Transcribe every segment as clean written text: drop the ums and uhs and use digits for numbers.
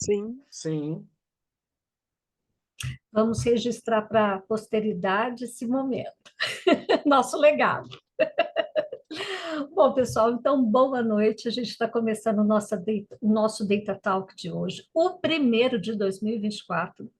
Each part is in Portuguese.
Sim, sim. Vamos registrar para a posteridade esse momento, nosso legado. Bom, pessoal, então boa noite. A gente está começando o nosso Data Talk de hoje, o primeiro de 2024.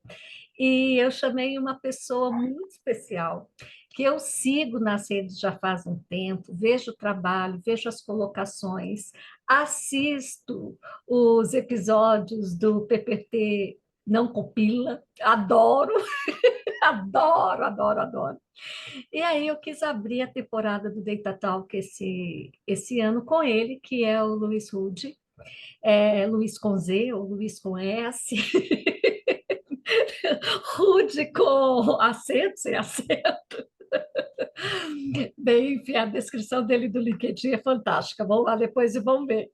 E eu chamei uma pessoa muito especial, que eu sigo nas redes já faz um tempo, vejo o trabalho, vejo as colocações, assisto os episódios do PPT Não Compila, adoro, adoro, adoro, adoro. E aí eu quis abrir a temporada do Data Talk esse ano com ele, que é o Luiz Hude, Luiz com Z ou Luiz com S, Rude com acento, sem acento. Bem, enfim, a descrição dele do LinkedIn é fantástica. Vamos lá depois e vamos ver.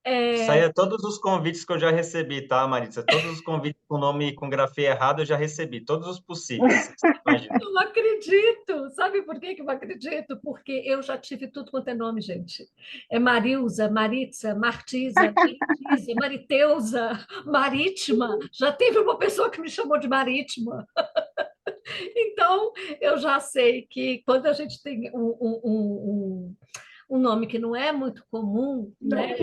Isso aí É, é todos os convites que eu já recebi, tá, Maritza? Todos os convites com nome e com grafia errado eu já recebi, todos os possíveis, que você imagina. não acredito. Sabe por que que eu não acredito? Porque eu já tive tudo quanto é nome, gente. É Marilza, Maritza, Martisa, Maritiza, Mariteusa, Marítima. Já teve uma pessoa que me chamou de Marítima. Então, eu já sei que quando a gente tem um nome que não é muito comum, né?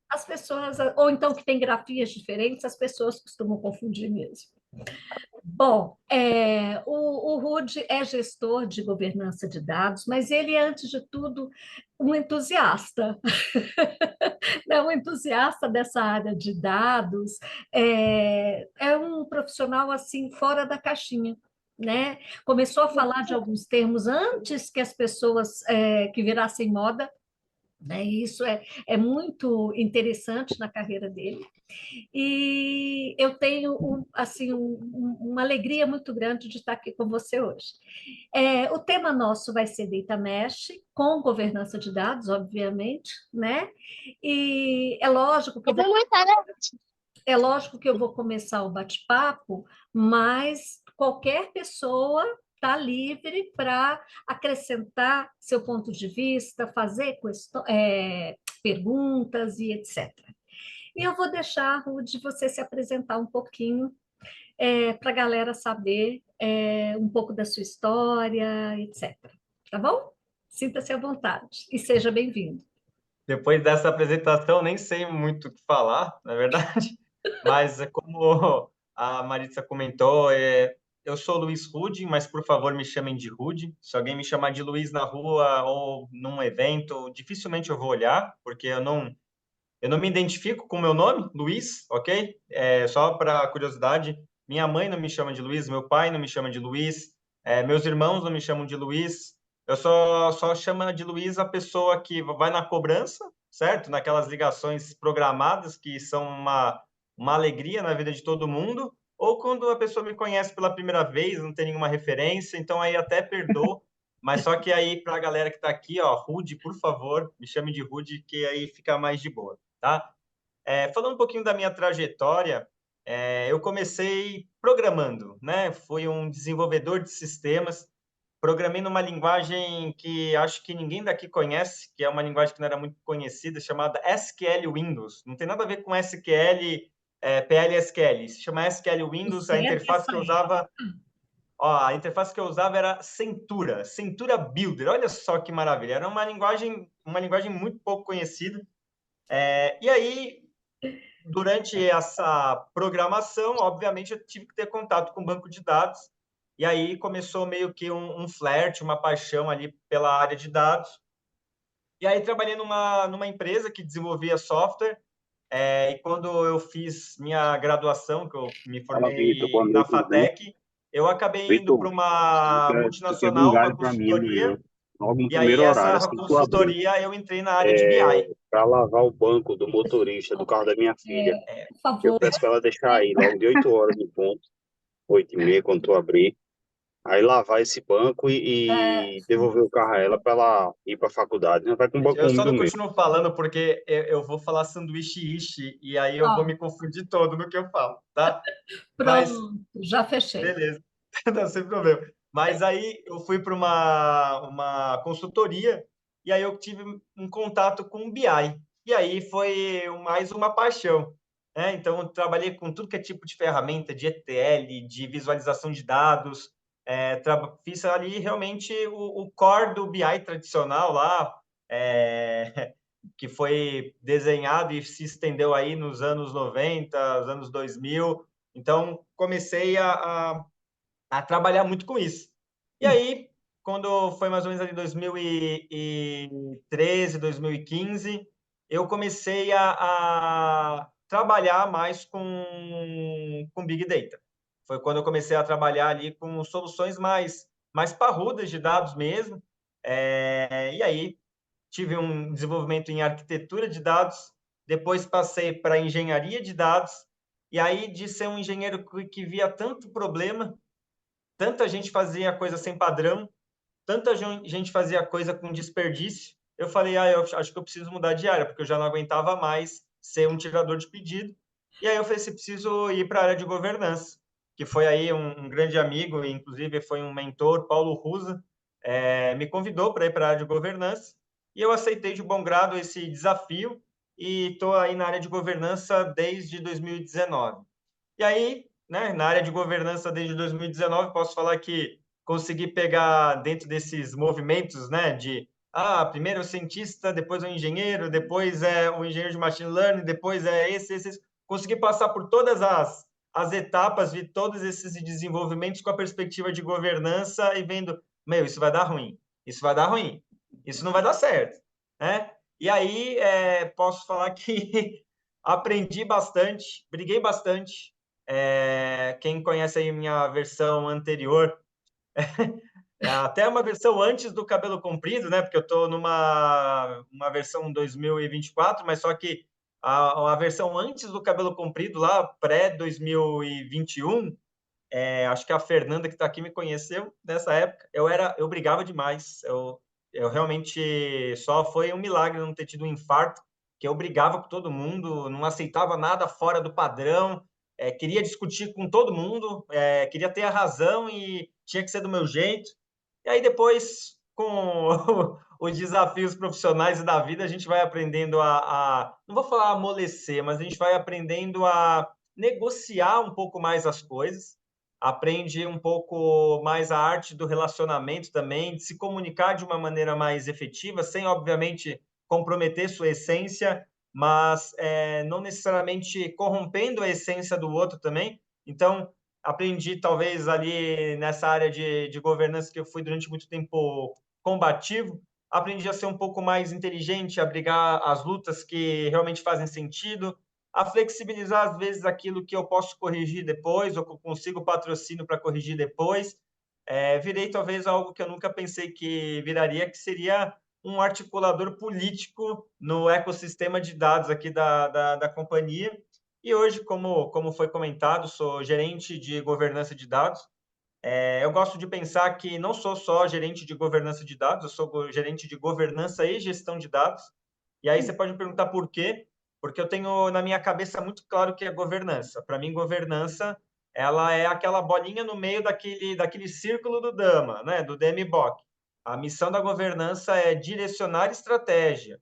As pessoas, ou então que tem grafias diferentes, as pessoas costumam confundir mesmo. Bom, o Rude é gestor de governança de dados, mas ele é, antes de tudo, um entusiasta, né? Um entusiasta dessa área de dados, é um profissional assim fora da caixinha. Né? Começou a falar de alguns termos antes que as pessoas que virassem moda, né? E isso é muito interessante na carreira dele. E eu tenho assim uma alegria muito grande de estar aqui com você hoje. O tema nosso vai ser Data Mesh, com governança de dados, obviamente, né? E é lógico que eu vou começar o bate-papo, mas qualquer pessoa está livre para acrescentar seu ponto de vista, fazer perguntas e etc. E eu vou deixar, Ruth, você se apresentar um pouquinho para a galera saber um pouco da sua história, etc. Tá bom? Sinta-se à vontade e seja bem-vindo. Depois dessa apresentação, nem sei muito o que falar, na verdade, mas como a Maritza comentou, eu sou Luiz Rude, mas por favor me chamem de Rude. Se alguém me chamar de Luiz na rua ou num evento, dificilmente eu vou olhar, porque eu não me identifico com o meu nome, Luiz, ok? Só para curiosidade, minha mãe não me chama de Luiz, meu pai não me chama de Luiz, meus irmãos não me chamam de Luiz. Eu só chamo de Luiz a pessoa que vai na cobrança, certo? Naquelas ligações programadas que são uma alegria na vida de todo mundo, ou quando a pessoa me conhece pela primeira vez, não tem nenhuma referência, então aí até perdoa. Mas só que aí, para a galera que está aqui, ó, Rude, por favor, me chame de Rude, que aí fica mais de boa. Tá? Falando um pouquinho da minha trajetória, eu comecei programando, né? Fui um desenvolvedor de sistemas, programei numa linguagem que acho que ninguém daqui conhece, que é uma linguagem que não era muito conhecida, chamada SQL Windows. Não tem nada a ver com SQL, PLSQL. Se chama SQL Windows, a Você é interface dessa que eu época. usava, ó, a interface que eu usava era Centura Builder. Olha só que maravilha. Era uma linguagem muito pouco conhecida. E aí, durante essa programação, obviamente, eu tive que ter contato com o banco de dados, e aí começou meio que um flerte, uma paixão ali pela área de dados. E aí trabalhei numa empresa que desenvolvia software, e quando eu fiz minha graduação, que eu me Fala, Vitor. formei Boa na noite, tudo bem? FATEC, eu acabei indo para Vitor, uma tu quer vir um multinacional, uma galho para mim consultoria, amanhã, logo no e aí primeiro horário, essa assim que tu abrir, consultoria eu entrei na área de BI. para lavar o banco do motorista do carro da minha filha. Por Eu favor. peço para ela deixar aí, logo de 8 horas no ponto, 8h30, quando tu abrir. Aí lavar esse banco e devolver o carro a ela para ela ir para a faculdade. Não vai com um banco Eu só úmido não mesmo. continuo falando porque eu vou falar sanduíche ishi e aí eu vou Ó, me confundir todo no que eu falo, tá? Mas, pronto, já fechei. beleza, não, sem problema. Mas aí eu fui para uma consultoria e aí eu tive um contato com o BI. E aí foi mais uma paixão. Então eu trabalhei com tudo que é tipo de ferramenta, de ETL, de visualização de dados, fiz ali realmente o core do BI tradicional lá, que foi desenhado e se estendeu aí nos anos 90, os anos 2000. Então, comecei a trabalhar muito com isso. E aí, quando foi mais ou menos ali 2013, 2015, eu comecei a trabalhar mais com Big Data. Foi quando eu comecei a trabalhar ali com soluções mais parrudas de dados mesmo. E aí, tive um desenvolvimento em arquitetura de dados, depois passei para engenharia de dados, e aí, de ser um engenheiro que via tanto problema, tanta gente fazia coisa sem padrão, tanta gente fazia coisa com desperdício. Eu falei, eu acho que eu preciso mudar de área, porque eu já não aguentava mais ser um tirador de pedido. E aí eu falei, preciso ir para a área de governança, que foi aí um grande amigo, e inclusive foi um mentor, Paulo Rusa, me convidou para ir para a área de governança, e eu aceitei de bom grado esse desafio, e estou aí na área de governança desde 2019. E aí, né, na área de governança desde 2019, posso falar que consegui pegar dentro desses movimentos, né, de primeiro o cientista, depois o engenheiro, depois o engenheiro de machine learning, depois esse. Consegui passar por todas as etapas, vi todos esses desenvolvimentos com a perspectiva de governança e vendo, isso vai dar ruim, isso vai dar ruim, isso não vai dar certo, né? E aí, posso falar que aprendi bastante, briguei bastante. Quem conhece aí minha versão anterior, até uma versão antes do cabelo comprido, né? Porque eu estou uma versão 2024, mas só que a versão antes do cabelo comprido, lá, pré-2021, acho que a Fernanda que está aqui me conheceu nessa época. Eu brigava demais. Eu realmente só foi um milagre não ter tido um infarto, que eu brigava com todo mundo, não aceitava nada fora do padrão, queria discutir com todo mundo, queria ter a razão e tinha que ser do meu jeito. E aí depois, com os desafios profissionais e da vida, a gente vai aprendendo não vou falar amolecer, mas a gente vai aprendendo a negociar um pouco mais as coisas, aprende um pouco mais a arte do relacionamento também, de se comunicar de uma maneira mais efetiva, sem, obviamente, comprometer sua essência, mas não necessariamente corrompendo a essência do outro também. Então, aprendi, talvez, ali nessa área de governança que eu fui durante muito tempo combativo, aprendi a ser um pouco mais inteligente, a brigar as lutas que realmente fazem sentido, a flexibilizar, às vezes, aquilo que eu posso corrigir depois, ou que eu consigo patrocínio para corrigir depois. Virei, talvez, algo que eu nunca pensei que viraria, que seria um articulador político no ecossistema de dados aqui da companhia. E hoje, como foi comentado, sou gerente de governança de dados. Eu gosto de pensar que não sou só gerente de governança de dados, eu sou gerente de governança e gestão de dados. E aí você pode me perguntar por quê? Porque eu tenho na minha cabeça muito claro que é governança. Para mim, governança, ela é aquela bolinha no meio daquele círculo do Dama, né? Do DMBOK. A missão da governança é direcionar estratégia,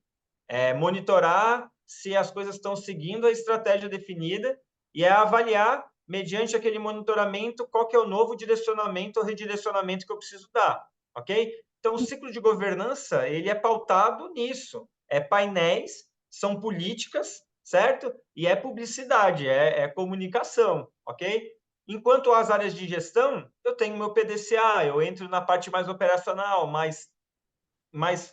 monitorar se as coisas estão seguindo a estratégia definida e avaliar, mediante aquele monitoramento, qual que é o novo direcionamento ou redirecionamento que eu preciso dar, ok? Então, o ciclo de governança, ele é pautado nisso. Painéis, são políticas, certo? E publicidade, comunicação, ok? Enquanto as áreas de gestão, eu tenho meu PDCA, eu entro na parte mais operacional, mais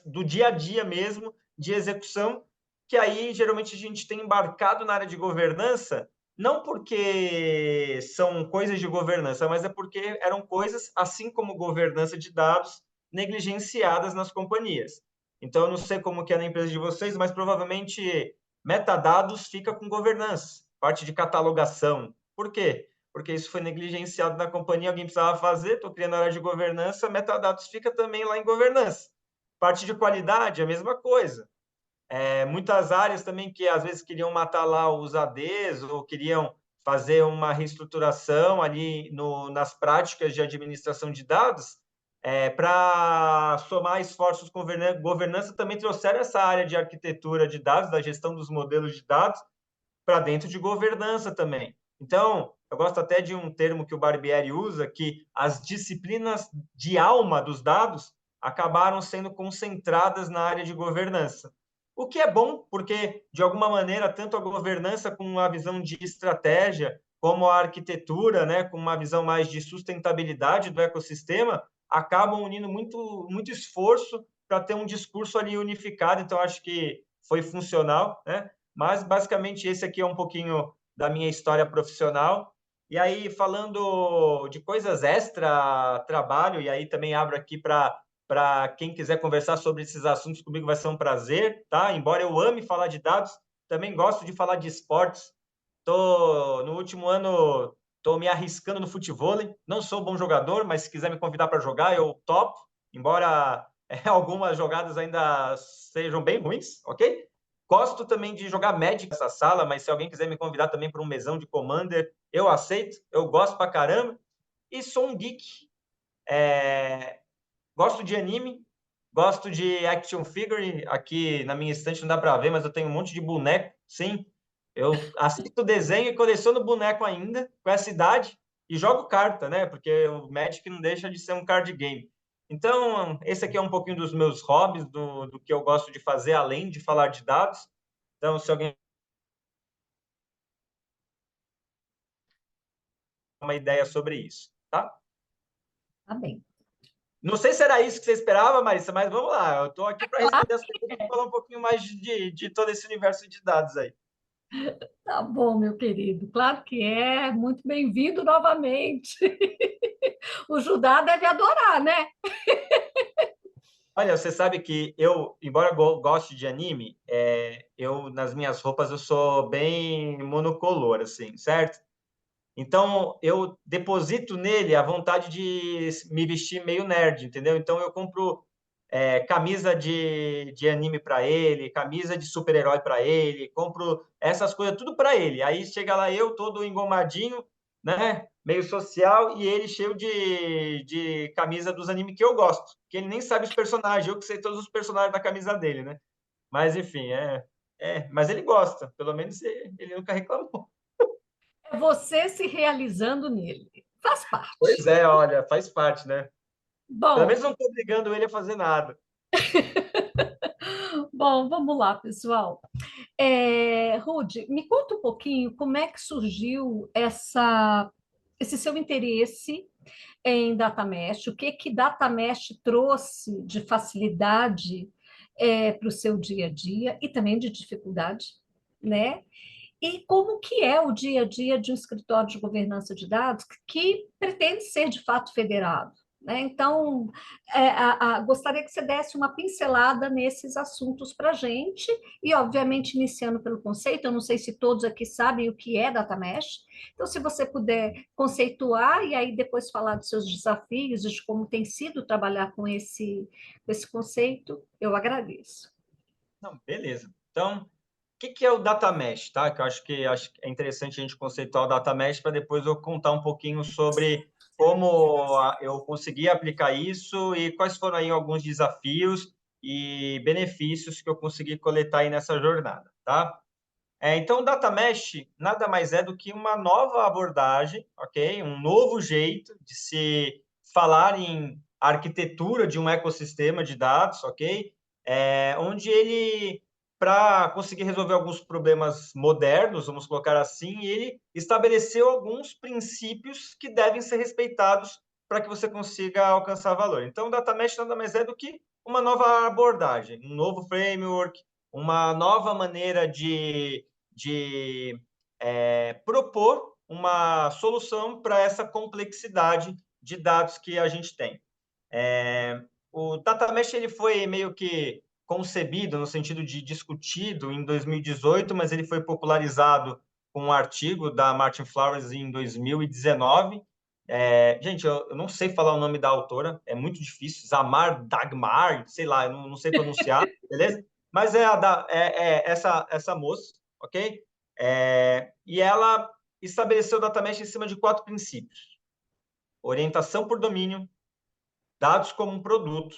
do dia a dia mesmo, de execução, que aí geralmente a gente tem embarcado na área de governança, não porque são coisas de governança, mas é porque eram coisas, assim como governança de dados, negligenciadas nas companhias. Então, eu não sei como que é na empresa de vocês, mas provavelmente metadados fica com governança, parte de catalogação. Por quê? Porque isso foi negligenciado na companhia, alguém precisava fazer, estou criando a área de governança, metadados fica também lá em governança. Parte de qualidade, a mesma coisa. Muitas áreas também que às vezes queriam matar lá os ADs ou queriam fazer uma reestruturação ali nas práticas de administração de dados, para somar esforços com governança, também trouxeram essa área de arquitetura de dados, da gestão dos modelos de dados, para dentro de governança também. Então, eu gosto até de um termo que o Barbieri usa, que as disciplinas de alma dos dados acabaram sendo concentradas na área de governança. O que é bom, porque, de alguma maneira, tanto a governança com a visão de estratégia, como a arquitetura, né, com uma visão mais de sustentabilidade do ecossistema, acabam unindo muito esforço para ter um discurso ali unificado. Então, acho que foi funcional, né? Mas, basicamente, esse aqui é um pouquinho da minha história profissional. E aí, falando de coisas extra trabalho, e aí também abro aqui para quem quiser conversar sobre esses assuntos comigo, vai ser um prazer, tá? Embora eu ame falar de dados, também gosto de falar de esportes. No último ano, estou me arriscando no futevôlei. Não sou bom jogador, mas se quiser me convidar para jogar, eu topo. Embora algumas jogadas ainda sejam bem ruins, ok? Gosto também de jogar Magic nessa sala, mas se alguém quiser me convidar também para um mesão de Commander, eu aceito. Eu gosto pra caramba. E sou um geek. Gosto de anime, gosto de action figure. Aqui na minha estante não dá para ver, mas eu tenho um monte de boneco, sim. Eu assisto desenho e coleciono boneco ainda, com essa idade, e jogo carta, né? Porque o Magic não deixa de ser um card game. Então, esse aqui é um pouquinho dos meus hobbies, do que eu gosto de fazer, além de falar de dados. Então, se alguém tem uma ideia sobre isso, tá? Tá bem. Não sei se era isso que você esperava, Marissa, mas vamos lá. Eu estou aqui para responder as perguntas e falar um pouquinho mais de todo esse universo de dados aí. Tá bom, meu querido. Claro que é. Muito bem-vindo novamente. O Judá deve adorar, né? Olha, você sabe que eu, embora goste de anime, eu nas minhas roupas eu sou bem monocolor, assim, certo? Então eu deposito nele a vontade de me vestir meio nerd, entendeu? Então eu compro camisa de anime para ele, camisa de super-herói para ele, compro essas coisas tudo para ele. Aí chega lá eu todo engomadinho, né? Meio social, e ele cheio de camisa dos animes que eu gosto, que ele nem sabe os personagens, eu que sei todos os personagens da camisa dele, né? Mas enfim, mas ele gosta, pelo menos ele nunca reclamou. É você se realizando nele. Faz parte. Pois é, olha, faz parte, né? Pelo Bom, menos não estou obrigando ele a fazer nada. bom, vamos lá, pessoal. Rude, me conta um pouquinho como é que surgiu esse seu interesse em data mesh, o que que data mesh trouxe de facilidade para o seu dia a dia e também de dificuldade, né? E como que é o dia a dia de um escritório de governança de dados que pretende ser de fato federado, né? Então, gostaria que você desse uma pincelada nesses assuntos para a gente, e obviamente iniciando pelo conceito, eu não sei se todos aqui sabem o que é data mesh, então se você puder conceituar e aí depois falar dos seus desafios, de como tem sido trabalhar com esse conceito, eu agradeço. Não, beleza. Então, o que é o data mesh, tá? Que eu acho que é interessante a gente conceituar o data mesh para depois eu contar um pouquinho sobre como eu consegui aplicar isso e quais foram aí alguns desafios e benefícios que eu consegui coletar aí nessa jornada, tá? Então, o data mesh nada mais é do que uma nova abordagem, ok? Um novo jeito de se falar em arquitetura de um ecossistema de dados, ok? Onde ele, para conseguir resolver alguns problemas modernos, vamos colocar assim, ele estabeleceu alguns princípios que devem ser respeitados para que você consiga alcançar valor. Então, o data mesh nada mais é do que uma nova abordagem, um novo framework, uma nova maneira de propor uma solução para essa complexidade de dados que a gente tem. O Data Mesh ele foi meio que concebido no sentido de discutido em 2018, mas ele foi popularizado com um artigo da Martin Flowers em 2019. Gente, eu não sei falar o nome da autora, é muito difícil, Zamar Dagmar, sei lá, eu não sei pronunciar, beleza? Mas essa moça, ok? E ela estabeleceu o Data Mesh em cima de 4 princípios: orientação por domínio, dados como um produto,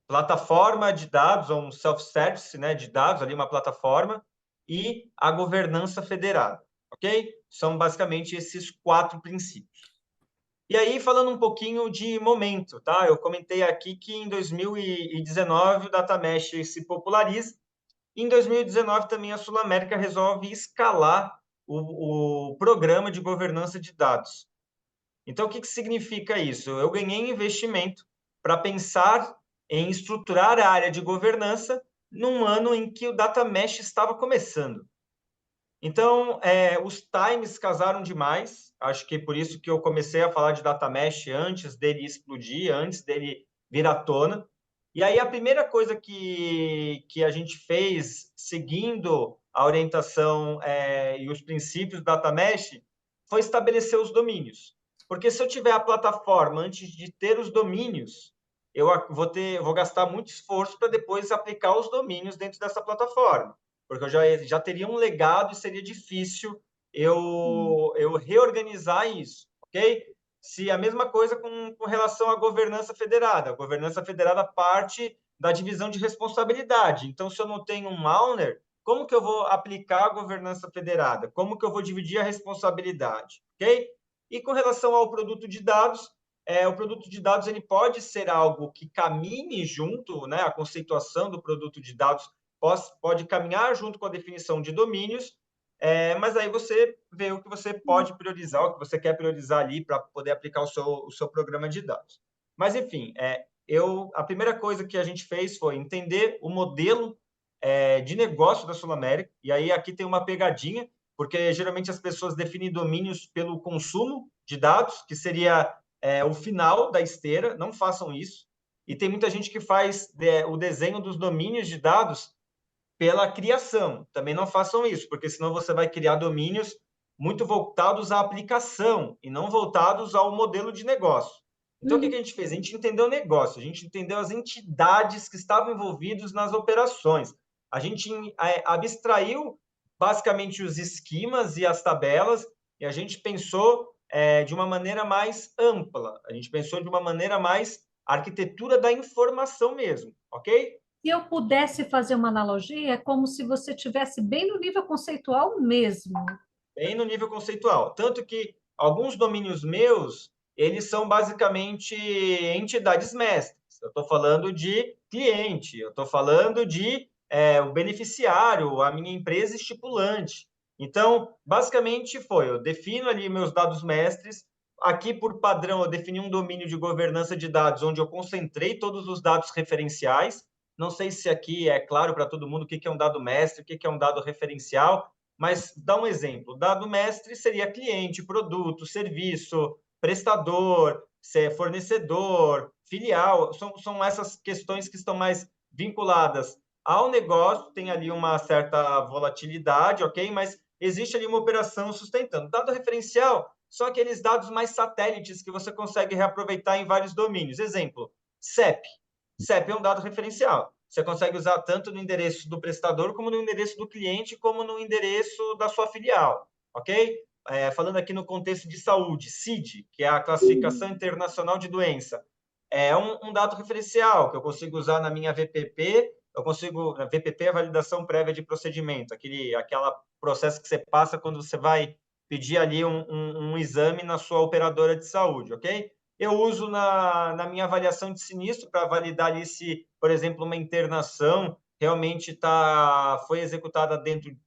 plataforma de dados, ou um self-service, né, de dados, ali uma plataforma, e a governança federada, ok? São basicamente esses 4 princípios. E aí, falando um pouquinho de momento, tá? Eu comentei aqui que em 2019 o Data Mesh se populariza. Em 2019 também a Sul América resolve escalar o programa de governança de dados. Então, o que significa isso? Eu ganhei investimento para pensar em estruturar a área de governança num ano em que o Data Mesh estava começando. Então, os times casaram demais. Acho que por isso que eu comecei a falar de Data Mesh antes dele explodir, antes dele vir à tona. E aí, a primeira coisa que a gente fez, seguindo a orientação e os princípios do Data Mesh, foi estabelecer os domínios. Porque se eu tiver a plataforma antes de ter os domínios, eu vou gastar muito esforço para depois aplicar os domínios dentro dessa plataforma, porque eu já teria um legado e seria difícil eu reorganizar isso, ok? Se a mesma coisa com relação à governança federada. A governança federada parte da divisão de responsabilidade. Então, se eu não tenho um owner, como que eu vou aplicar a governança federada? Como que eu vou dividir a responsabilidade, ok? E com relação ao produto de dados, o produto de dados ele pode ser algo que caminhe junto, né? A conceituação do produto de dados pode caminhar junto com a definição de domínios, mas aí você vê o que você pode priorizar, o que você quer priorizar ali para poder aplicar o seu programa de dados. Mas, enfim, a primeira coisa que a gente fez foi entender o modelo de negócio da Sul América, e aí aqui tem uma pegadinha, porque geralmente as pessoas definem domínios pelo consumo de dados, que seria o final da esteira. Não façam isso. E tem muita gente que faz o desenho dos domínios de dados pela criação. Também não façam isso, porque senão você vai criar domínios muito voltados à aplicação e não voltados ao modelo de negócio. Então, o que a gente fez? A gente entendeu o negócio, a gente entendeu as entidades que estavam envolvidas nas operações. A gente abstraiu basicamente os esquemas e as tabelas e a gente pensou de uma maneira mais ampla. A gente pensou de uma maneira mais arquitetura da informação mesmo, ok? Se eu pudesse fazer uma analogia, é como se você estivesse bem no nível conceitual mesmo. Bem no nível conceitual. Tanto que alguns domínios meus, eles são basicamente entidades mestres. Eu estou falando de cliente, eu estou falando de o beneficiário, a minha empresa estipulante. Então, basicamente eu defino ali meus dados mestres. Aqui, por padrão, eu defini um domínio de governança de dados, onde eu concentrei todos os dados referenciais. Não sei se aqui é claro para todo mundo o que é um dado mestre, o que é um dado referencial, mas dá um exemplo. Dado mestre seria cliente, produto, serviço, prestador, fornecedor, filial. São essas questões que estão mais vinculadas ao negócio, tem ali uma certa volatilidade, ok? Mas existe ali uma operação sustentando. Dado referencial são aqueles dados mais satélites que você consegue reaproveitar em vários domínios. Exemplo, CEP. CEP é um dado referencial. Você consegue usar tanto no endereço do prestador, como no endereço do cliente, como no endereço da sua filial, ok? Falando aqui no contexto de saúde, CID, que é a Classificação Internacional de Doença, é um dado referencial que eu consigo usar na minha VPP. A VPP é a validação prévia de procedimento, aquela processo que você passa quando você vai pedir ali um exame na sua operadora de saúde, ok? Eu uso na minha avaliação de sinistro para validar ali se, por exemplo, uma internação realmente foi executada dentro de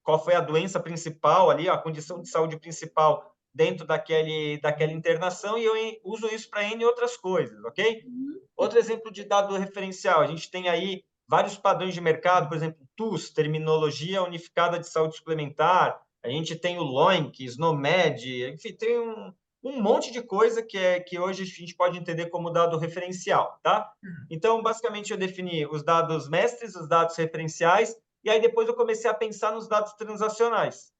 qual foi a doença principal ali, a condição de saúde principal dentro daquela internação, e eu uso isso para N outras coisas, ok? Outro exemplo de dado referencial, a gente tem aí vários padrões de mercado, por exemplo, TUS, Terminologia Unificada de Saúde Suplementar, a gente tem o LOINC, SNOMED, enfim, tem um monte de coisa que hoje a gente pode entender como dado referencial, tá? Então, basicamente, eu defini os dados mestres, os dados referenciais, e aí depois eu comecei a pensar nos dados transacionais.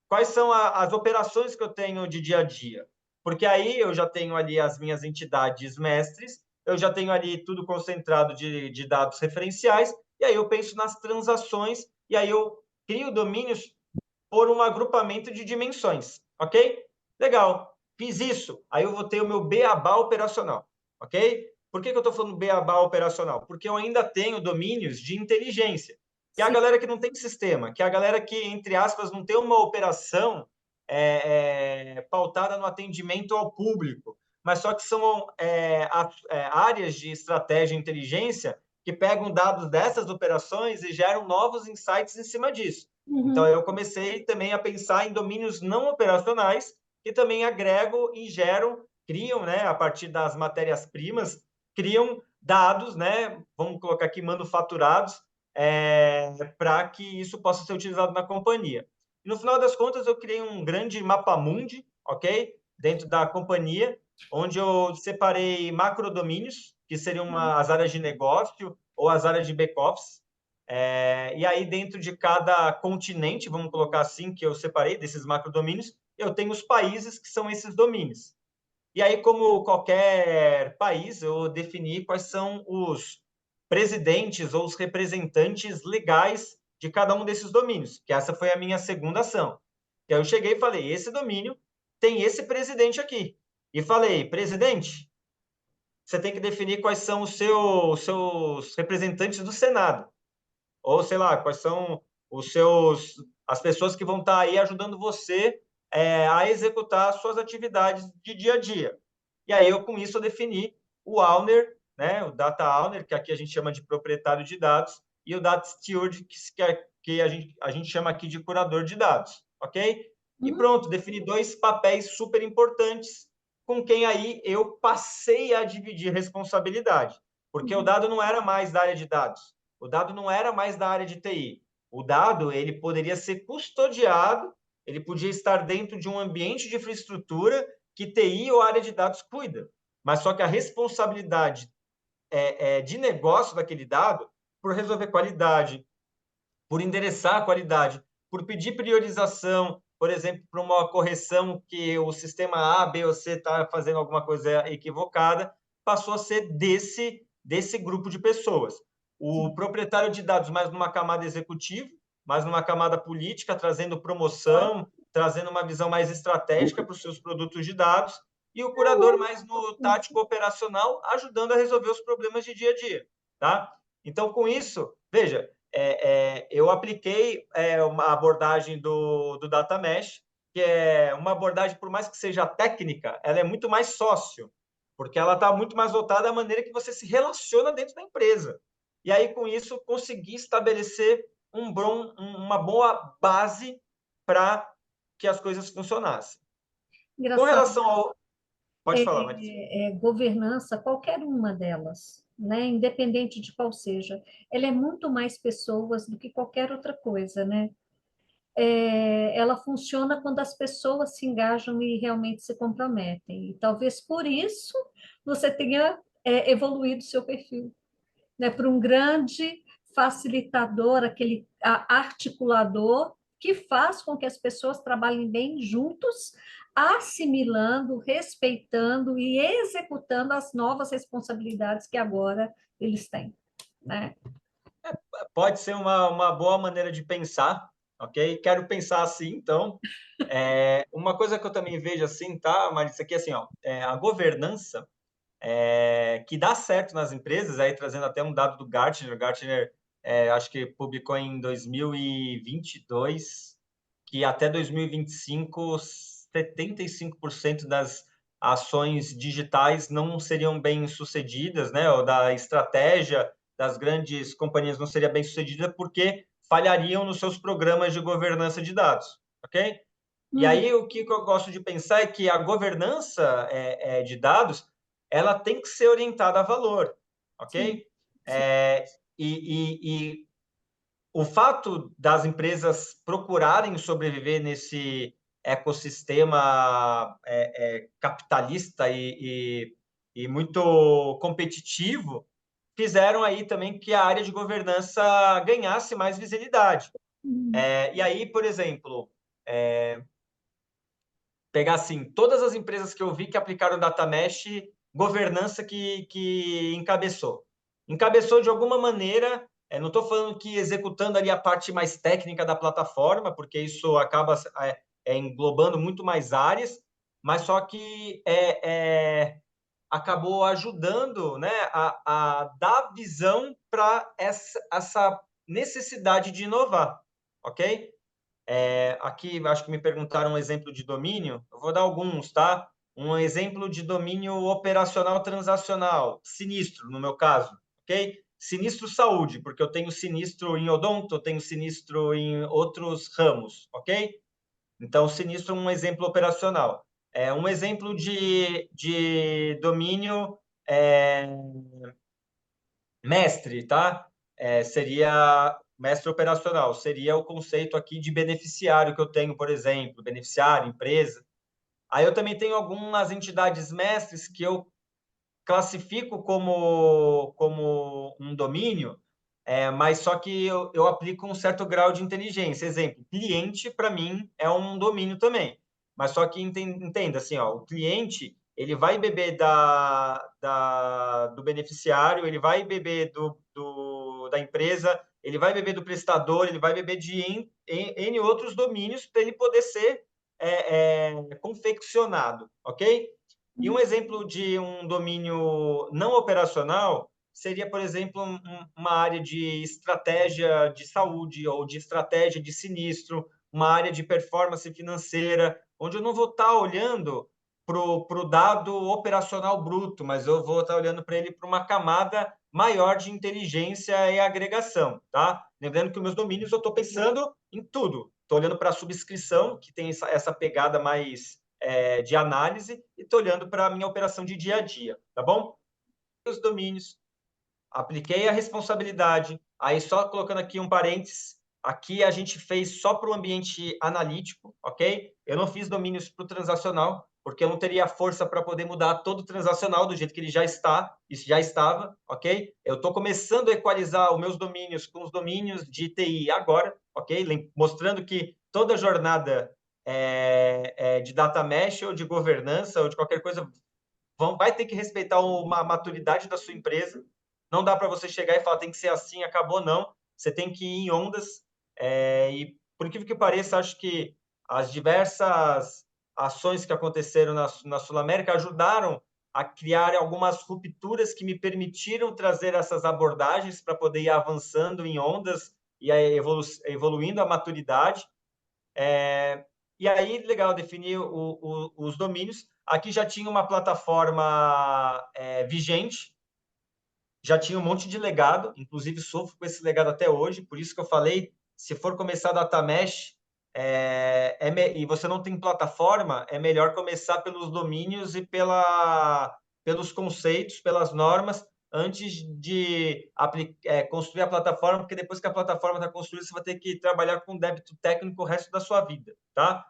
Quais são as operações que eu tenho de dia a dia? Porque aí eu já tenho ali as minhas entidades mestres, eu já tenho ali tudo concentrado de dados referenciais, e aí eu penso nas transações, e aí eu crio domínios por um agrupamento de dimensões, ok? Legal, fiz isso, aí eu vou ter o meu beabá operacional, ok? Por que eu estou falando beabá operacional? Porque eu ainda tenho domínios de inteligência. que é a Sim. galera que não tem sistema, que é a galera que, entre aspas, não tem uma operação pautada no atendimento ao público, mas só que são áreas de estratégia e inteligência que pegam dados dessas operações e geram novos insights em cima disso. Então, Uhum. eu comecei também a pensar em domínios não operacionais que também agregam e geram, criam, né, a partir das matérias-primas, criam dados, né, vamos colocar aqui, manufaturados, para que isso possa ser utilizado na companhia. E, no final das contas, eu criei um grande mapamundi, ok? Dentro da companhia, onde eu separei macrodomínios, que seriam as áreas de negócio ou as áreas de back-office. E aí, dentro de cada continente, vamos colocar assim, que eu separei desses macrodomínios, eu tenho os países que são esses domínios. E aí, como qualquer país, eu defini quais são os presidentes ou os representantes legais de cada um desses domínios, que essa foi a minha segunda ação. E aí eu cheguei e falei, esse domínio tem esse presidente aqui. E falei, presidente, você tem que definir quais são os seus representantes do Senado. Ou, sei lá, quais são as pessoas que vão estar aí ajudando você a executar as suas atividades de dia a dia. E aí, com isso, eu defini o owner, né, o data owner, que aqui a gente chama de proprietário de dados, e o data steward, que a gente chama aqui de curador de dados, ok? E Uhum. pronto, defini dois papéis super importantes com quem aí eu passei a dividir responsabilidade, porque o dado não era mais da área de dados, o dado não era mais da área de TI. O dado, ele poderia ser custodiado, ele podia estar dentro de um ambiente de infraestrutura que TI ou área de dados cuida. Mas só que a responsabilidade de negócio daquele dado, por resolver qualidade, por endereçar a qualidade, por pedir priorização, por exemplo, para uma correção que o sistema A, B ou C está fazendo alguma coisa equivocada, passou a ser desse grupo de pessoas. O proprietário de dados mais numa camada executiva, mais numa camada política, trazendo promoção, trazendo uma visão mais estratégica para os seus produtos de dados, e o curador mais no tático operacional, ajudando a resolver os problemas de dia a dia. Tá? Então, com isso, veja, eu apliquei uma abordagem do Data Mesh, que é uma abordagem, por mais que seja técnica, ela é muito mais sócio, porque ela está muito mais voltada à maneira que você se relaciona dentro da empresa. E aí, com isso, consegui estabelecer uma boa base para que as coisas funcionassem. Com Engraçado. relação ao... Pode falar, Marisa. Governança, qualquer uma delas, né, independente de qual seja, ela é muito mais pessoas do que qualquer outra coisa, né? Ela funciona quando as pessoas se engajam e realmente se comprometem. E talvez por isso você tenha evoluído seu perfil, né, para um grande facilitador, aquele articulador que faz com que as pessoas trabalhem bem juntos, assimilando, respeitando e executando as novas responsabilidades que agora eles têm, né? Pode ser uma boa maneira de pensar, ok? Quero pensar assim, então. Uma coisa que eu também vejo assim, tá, Marisa, aqui assim, ó, a governança que dá certo nas empresas, aí trazendo até um dado do Gartner acho que publicou em 2022 que até 2025, 75% das ações digitais não seriam bem sucedidas, né? Ou da estratégia das grandes companhias não seria bem sucedida porque falhariam nos seus programas de governança de dados, ok? E aí o que eu gosto de pensar é que a governança de dados ela tem que ser orientada a valor, Sim, ok? sim. E o fato das empresas procurarem sobreviver nesse ecossistema capitalista e muito competitivo fizeram aí também que a área de governança ganhasse mais visibilidade. E aí, por exemplo, pegar assim, todas as empresas que eu vi que aplicaram Data Mesh, governança que encabeçou. Encabeçou de alguma maneira, não estou falando que executando ali a parte mais técnica da plataforma, porque isso acaba englobando muito mais áreas, mas só que acabou ajudando, né, a dar visão para essa necessidade de inovar, ok? Aqui, acho que me perguntaram um exemplo de domínio, eu vou dar alguns, tá? Um exemplo de domínio operacional transacional, sinistro, no meu caso, ok? Sinistro saúde, porque eu tenho sinistro em odonto, eu tenho sinistro em outros ramos, ok? Então, sinistro é um exemplo operacional. Um exemplo de domínio mestre, tá? Seria mestre operacional, seria o conceito aqui de beneficiário que eu tenho, por exemplo, beneficiário, empresa. Aí eu também tenho algumas entidades mestres que eu classifico como um domínio, mas só que eu aplico um certo grau de inteligência. Exemplo, cliente, para mim, é um domínio também. Mas só que entenda, assim, ó, o cliente, ele vai beber do beneficiário, ele vai beber da empresa, ele vai beber do prestador, ele vai beber de N outros domínios para ele poder ser confeccionado, ok? E um exemplo de um domínio não operacional seria, por exemplo, uma área de estratégia de saúde ou de estratégia de sinistro, uma área de performance financeira, onde eu não vou estar olhando para o dado operacional bruto, mas eu vou estar olhando para ele para uma camada maior de inteligência e agregação, tá? Lembrando que os meus domínios eu estou pensando em tudo. Estou olhando para a subscrição, que tem essa pegada mais de análise, e estou olhando para a minha operação de dia a dia, tá bom? Os domínios, apliquei a responsabilidade, aí só colocando aqui um parênteses, aqui a gente fez só para o ambiente analítico, ok? Eu não fiz domínios para o transacional, porque eu não teria força para poder mudar todo o transacional do jeito que ele já está, isso já estava, ok? Eu estou começando a equalizar os meus domínios com os domínios de TI agora, ok? Mostrando que toda jornada de data mesh ou de governança ou de qualquer coisa vai ter que respeitar uma maturidade da sua empresa. Não dá para você chegar e falar tem que ser assim, acabou, não. Você tem que ir em ondas. E, por incrível que pareça, acho que as diversas ações que aconteceram na Sul América ajudaram a criar algumas rupturas que me permitiram trazer essas abordagens para poder ir avançando em ondas e evoluindo a maturidade. E aí, legal, definir os domínios. Aqui já tinha uma plataforma vigente, já tinha um monte de legado, inclusive sofro com esse legado até hoje, por isso que eu falei, se for começar data mesh, e você não tem plataforma, é melhor começar pelos domínios e pelos conceitos, pelas normas, antes de construir a plataforma, porque depois que a plataforma está construída, você vai ter que trabalhar com débito técnico o resto da sua vida, tá?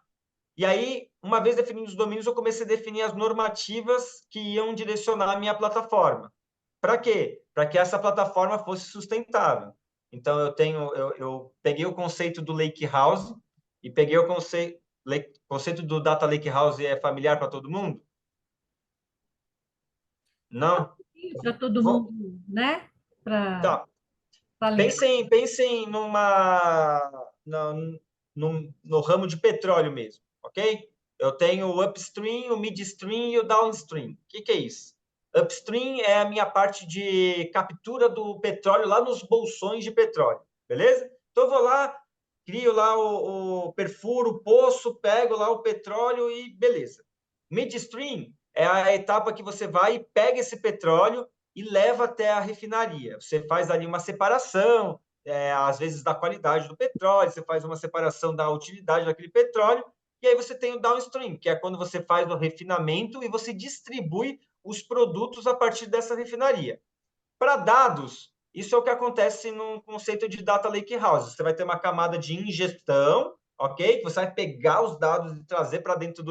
E aí, uma vez definidos os domínios, eu comecei a definir as normativas que iam direcionar a minha plataforma. Para quê? Para que essa plataforma fosse sustentável. Então, eu peguei o conceito do Lake House e peguei o conceito do Data Lake House é familiar para todo mundo? Não? Para todo Vou, mundo, né? Para tá. ler. Pensem no ramo de petróleo mesmo, ok? Eu tenho o upstream, o midstream e o downstream. O que é isso? Upstream é a minha parte de captura do petróleo lá nos bolsões de petróleo, beleza? Então eu vou lá, crio lá perfuro o poço, pego lá o petróleo e beleza. Midstream é a etapa que você vai e pega esse petróleo e leva até a refinaria. Você faz ali uma separação, às vezes da qualidade do petróleo, você faz uma separação da utilidade daquele petróleo, e aí você tem o downstream, que é quando você faz o refinamento e você distribui os produtos a partir dessa refinaria. Para dados, isso é o que acontece no conceito de Data Lake House. Você vai ter uma camada de ingestão, ok? Que você vai pegar os dados e trazer para dentro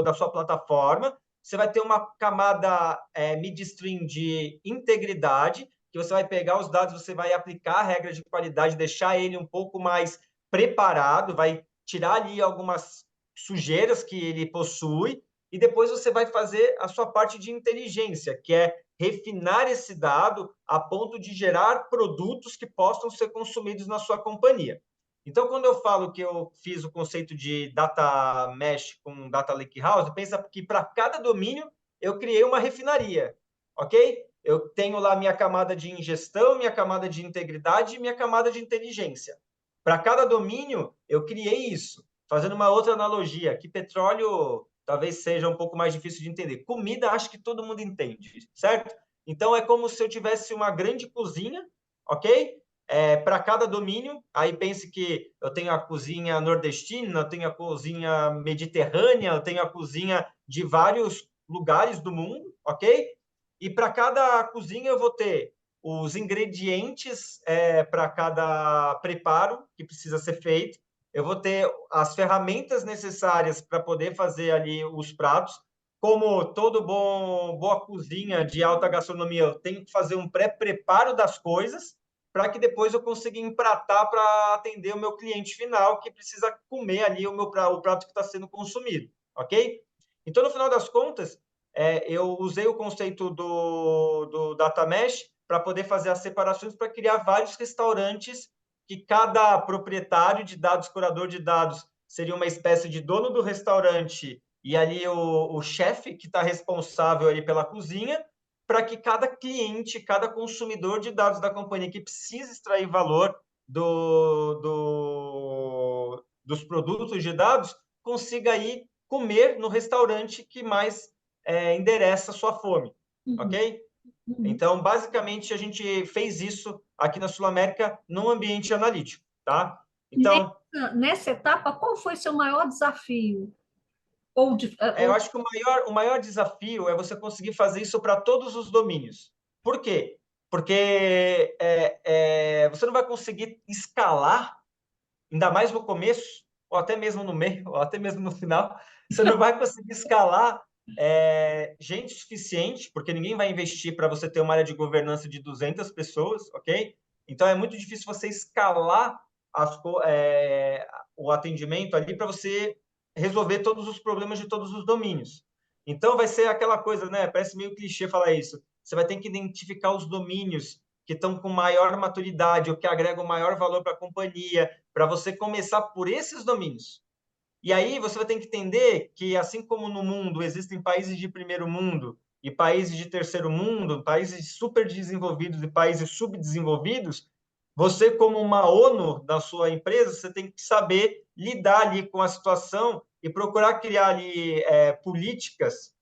da sua plataforma. Você vai ter uma camada midstream de integridade, que você vai pegar os dados, você vai aplicar a regra de qualidade, deixar ele um pouco mais preparado, vai tirar ali algumas sujeiras que ele possui, e depois você vai fazer a sua parte de inteligência, que é refinar esse dado a ponto de gerar produtos que possam ser consumidos na sua companhia. Então, quando eu falo que eu fiz o conceito de data mesh com data lake house, pensa que para cada domínio eu criei uma refinaria, ok? eu tenho lá minha camada de ingestão, minha camada de integridade e minha camada de inteligência. Para cada domínio, eu criei isso. Fazendo uma outra analogia, que petróleo talvez seja um pouco mais difícil de entender. Comida, acho que todo mundo entende, certo? Então, é como se eu tivesse uma grande cozinha, ok? Para cada domínio, aí pense que eu tenho a cozinha nordestina, eu tenho a cozinha mediterrânea, eu tenho a cozinha de vários lugares do mundo, ok? E para cada cozinha eu vou ter os ingredientes para cada preparo que precisa ser feito, eu vou ter as ferramentas necessárias para poder fazer ali os pratos. Como todo boa cozinha de alta gastronomia, eu tenho que fazer um pré-preparo das coisas para que depois eu consiga empratar para atender o meu cliente final que precisa comer ali o prato que está sendo consumido, ok? Então, no final das contas, eu usei o conceito do Data Mesh para poder fazer as separações para criar vários restaurantes que cada proprietário de dados, curador de dados, seria uma espécie de dono do restaurante e ali o chefe que está responsável ali pela cozinha, para que cada cliente, cada consumidor de dados da companhia que precisa extrair valor dos produtos de dados, consiga ir comer no restaurante que mais endereça a sua fome, ok? Então, basicamente, a gente fez isso aqui na Sul América num ambiente analítico, tá? Então, Nessa etapa, qual foi seu maior desafio? eu acho que o maior desafio é você conseguir fazer isso para todos os domínios. Por quê? Porque você não vai conseguir escalar, ainda mais no começo, ou até mesmo no meio, ou até mesmo no final, você não vai conseguir escalar gente suficiente, porque ninguém vai investir para você ter uma área de governança de 200 pessoas, ok? Então, é muito difícil você escalar o atendimento ali para você resolver todos os problemas de todos os domínios. Então, vai ser aquela coisa, né? Parece meio clichê falar isso. Você vai ter que identificar os domínios que estão com maior maturidade ou que agregam maior valor para a companhia, para você começar por esses domínios. E aí você vai ter que entender que, assim como no mundo existem países de primeiro mundo e países de terceiro mundo, países super desenvolvidos e países subdesenvolvidos, você, como uma ONU da sua empresa, você tem que saber lidar ali com a situação e procurar criar ali políticas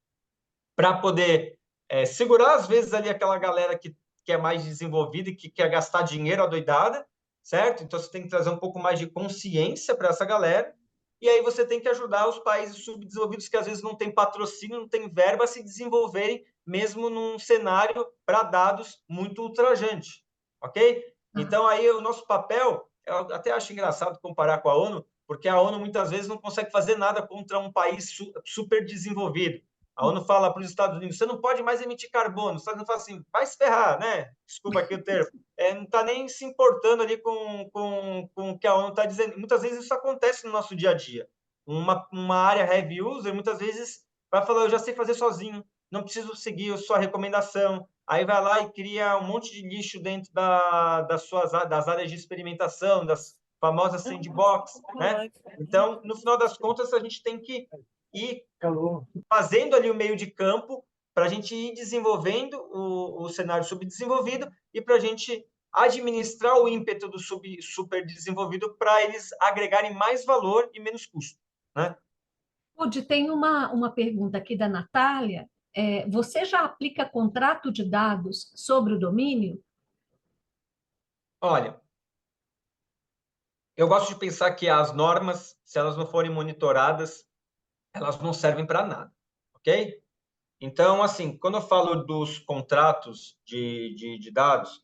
para poder segurar, às vezes, ali aquela galera que é mais desenvolvida e que quer gastar dinheiro adoidada, certo? Então, você tem que trazer um pouco mais de consciência para essa galera. E aí você tem que ajudar os países subdesenvolvidos que, às vezes, não têm patrocínio, não têm verba a se desenvolverem, mesmo num cenário para dados muito ultrajante, ok? Então, aí o nosso papel, eu até acho engraçado comparar com a ONU, porque a ONU muitas vezes não consegue fazer nada contra um país super desenvolvido. A ONU fala para os Estados Unidos, você não pode mais emitir carbono. Os Estados Unidos fala assim, vai se ferrar, né? Desculpa aqui o termo. Não está nem se importando ali com o que a ONU está dizendo. Muitas vezes isso acontece no nosso dia a dia. Uma área heavy user, muitas vezes, vai falar, eu já sei fazer sozinho, não preciso seguir a sua recomendação. Aí vai lá e cria um monte de lixo dentro das áreas de experimentação, das famosas sandbox, né? Então, no final das contas, a gente tem que ir fazendo ali o meio de campo para a gente ir desenvolvendo o cenário subdesenvolvido e para a gente administrar o ímpeto do super desenvolvido para eles agregarem mais valor e menos custo, né? Rude, tem uma pergunta aqui da Natália. Você já aplica contrato de dados sobre o domínio? Olha, eu gosto de pensar que as normas, se elas não forem monitoradas, elas não servem para nada, ok? Então, assim, quando eu falo dos contratos de dados,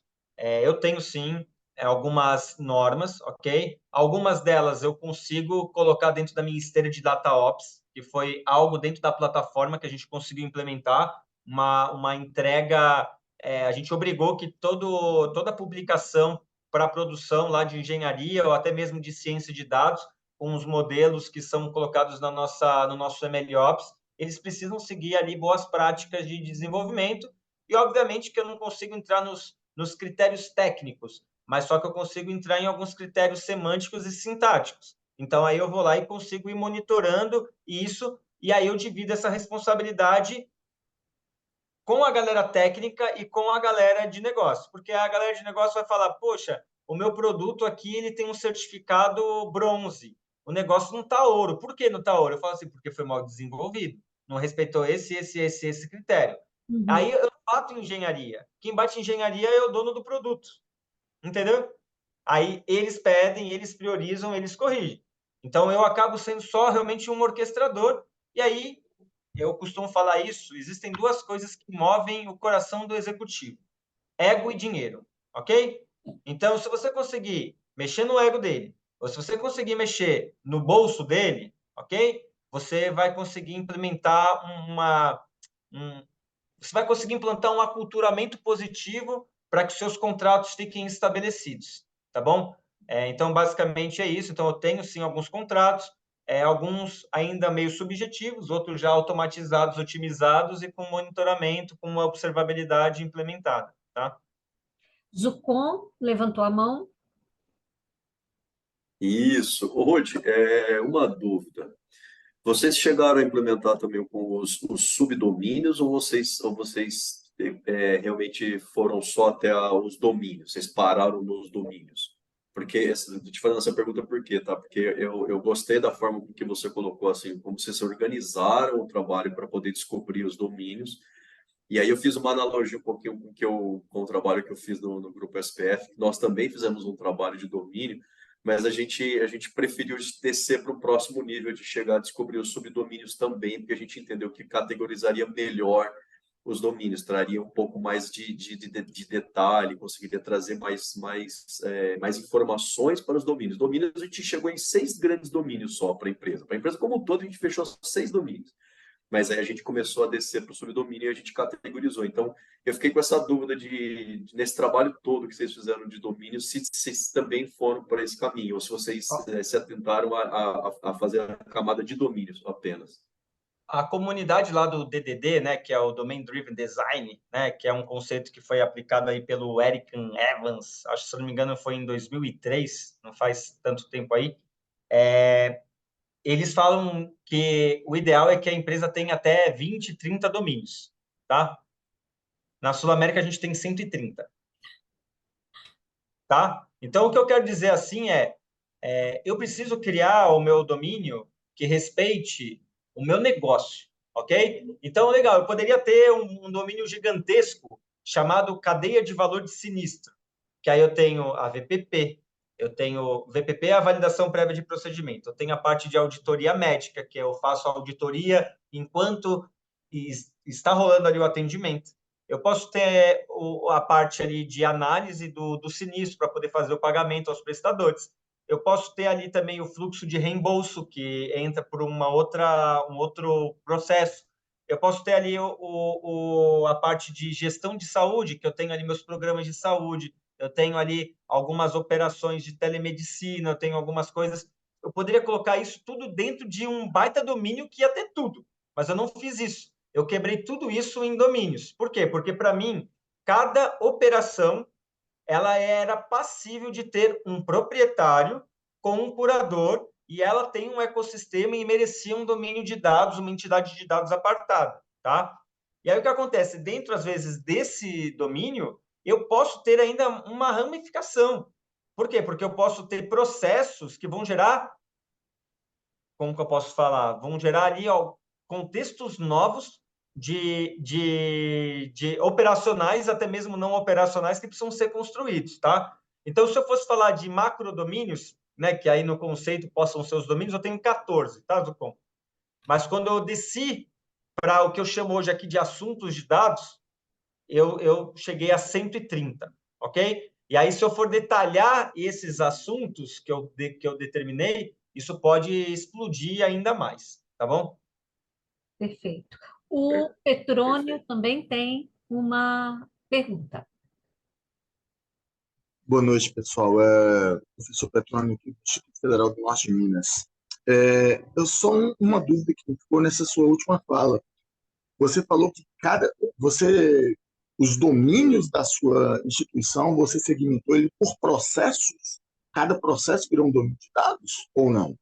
eu tenho sim algumas normas, ok? Algumas delas eu consigo colocar dentro da minha esteira de DataOps, que foi algo dentro da plataforma que a gente conseguiu implementar, uma entrega, a gente obrigou que toda publicação para produção lá de engenharia ou até mesmo de ciência de dados, com os modelos que são colocados no nosso MLOps, eles precisam seguir ali boas práticas de desenvolvimento e, obviamente, que eu não consigo entrar nos critérios técnicos, mas só que eu consigo entrar em alguns critérios semânticos e sintáticos. Então, aí eu vou lá e consigo ir monitorando isso, e aí eu divido essa responsabilidade com a galera técnica e com a galera de negócio, porque a galera de negócio vai falar, poxa, o meu produto aqui ele tem um certificado bronze, o negócio não está ouro. Por que não está ouro? Eu falo assim, porque foi mal desenvolvido, não respeitou esse critério. Uhum. Aí eu bato em engenharia. Quem bate em engenharia é o dono do produto, entendeu? Aí eles pedem, eles priorizam, eles corrigem. Então eu acabo sendo só realmente um orquestrador, e aí eu costumo falar isso, existem duas coisas que movem o coração do executivo: ego e dinheiro, ok? Então, se você conseguir mexer no ego dele, ou se você conseguir mexer no bolso dele, ok? Você vai conseguir implementar um, você vai conseguir implantar um aculturamento positivo para que seus contratos fiquem estabelecidos, tá bom? Então, basicamente é isso. Então, eu tenho, sim, alguns contratos, alguns ainda meio subjetivos, outros já automatizados, otimizados e com monitoramento, com uma observabilidade implementada, tá? Zucon levantou a mão. Isso. Ô, Ruth, uma dúvida. Vocês chegaram a implementar também com os subdomínios ou vocês realmente foram só até os domínios? Vocês pararam nos domínios? Porque, estou te fazendo essa pergunta por quê, tá? Porque eu gostei da forma com que você colocou, assim, como vocês se organizaram o trabalho para poder descobrir os domínios. E aí eu fiz uma analogia um pouquinho com o trabalho que eu fiz no Grupo SPF. Nós também fizemos um trabalho de domínio, mas a gente preferiu descer para o próximo nível, de chegar a descobrir os subdomínios também, porque a gente entendeu que categorizaria melhor os domínios, traria um pouco mais de detalhe, conseguiria trazer mais informações para os domínios. Domínios, a gente chegou em 6 grandes domínios só para a empresa. Para a empresa como um todo, a gente fechou 6 domínios. Mas aí a gente começou a descer para o subdomínio e a gente categorizou. Então, eu fiquei com essa dúvida nesse trabalho todo que vocês fizeram de domínio, se vocês também foram por esse caminho, ou se vocês se atentaram a fazer a camada de domínios apenas. A comunidade lá do DDD, né, que é o Domain Driven Design, né, que é um conceito que foi aplicado aí pelo Eric Evans, acho que, se não me engano, foi em 2003, não faz tanto tempo aí. Eles falam que o ideal é que a empresa tenha até 20, 30 domínios, tá? Na Sul-América a gente tem 130, tá? Então, o que eu quero dizer assim eu preciso criar o meu domínio que respeite o meu negócio, ok? Então, legal, eu poderia ter um domínio gigantesco chamado cadeia de valor de sinistro, que aí eu tenho a VPP, eu tenho VPP é a validação prévia de procedimento, eu tenho a parte de auditoria médica, que eu faço a auditoria enquanto está rolando ali o atendimento. Eu posso ter a parte ali de análise do sinistro para poder fazer o pagamento aos prestadores. Eu posso ter ali também o fluxo de reembolso, que entra por um outro processo. Eu posso ter ali a parte de gestão de saúde, que eu tenho ali meus programas de saúde, eu tenho ali algumas operações de telemedicina, eu tenho algumas coisas. Eu poderia colocar isso tudo dentro de um baita domínio que ia ter tudo, mas eu não fiz isso. Eu quebrei tudo isso em domínios. Por quê? Porque, para mim, cada operação ela era passível de ter um proprietário com um curador e ela tem um ecossistema e merecia um domínio de dados, uma entidade de dados apartada, tá? E aí o que acontece? Dentro, às vezes, desse domínio, eu posso ter ainda uma ramificação. Por quê? Porque eu posso ter processos que vão gerar, como que eu posso falar? Vão gerar ali contextos novos de operacionais, até mesmo não operacionais, que precisam ser construídos, tá? Então, se eu fosse falar de macrodomínios, né, que aí no conceito possam ser os domínios, eu tenho 14, tá, Zucom? Mas quando eu desci para o que eu chamo hoje aqui de assuntos de dados, eu cheguei a 130, ok? E aí, se eu for detalhar esses assuntos que eu determinei, isso pode explodir ainda mais, tá bom? Perfeito. O Petrônio Perfeito. também tem uma pergunta. Boa noite, pessoal. Professor Petrônio, aqui do Instituto Federal do Norte de Minas. Eu só uma dúvida que ficou nessa sua última fala. Você falou que os domínios da sua instituição, você segmentou ele por processos? Cada processo virou um domínio de dados ou não?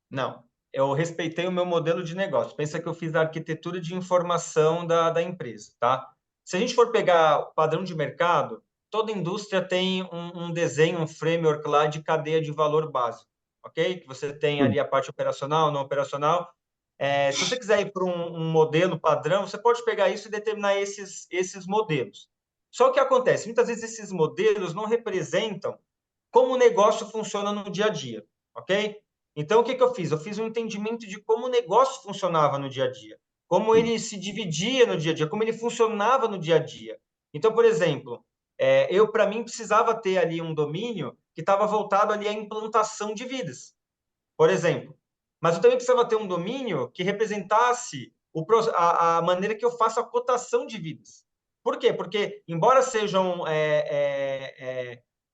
Não, eu respeitei o meu modelo de negócio. Pensa que eu fiz a arquitetura de informação da empresa, tá? Se a gente for pegar o padrão de mercado, toda indústria tem um desenho, um framework lá de cadeia de valor básico, ok? Que você tem ali a parte operacional, não operacional. Se você quiser ir para um modelo padrão, você pode pegar isso e determinar esses modelos. Só que acontece, muitas vezes esses modelos não representam como o negócio funciona no dia a dia, ok? Então, o que eu fiz? Eu fiz um entendimento de como o negócio funcionava no dia a dia, como ele se dividia no dia a dia, como ele funcionava no dia a dia. Então, por exemplo, para mim, precisava ter ali um domínio que estava voltado ali à implantação de vidas, por exemplo. Mas eu também precisava ter um domínio que representasse a maneira que eu faço a cotação de vidas. Por quê? Porque, embora sejam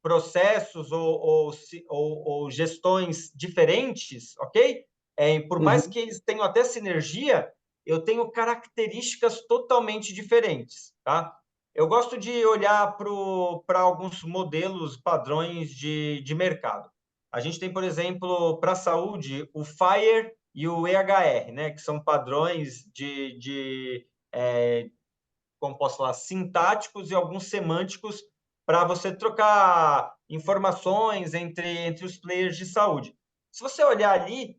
processos ou gestões diferentes, ok? Por mais que eles tenham até sinergia, eu tenho características totalmente diferentes, tá? Eu gosto de olhar para alguns modelos padrões de mercado. A gente tem, por exemplo, para a saúde, o FHIR e o EHR, né, que são padrões como posso falar, sintáticos e alguns semânticos para você trocar informações entre os players de saúde. Se você olhar ali,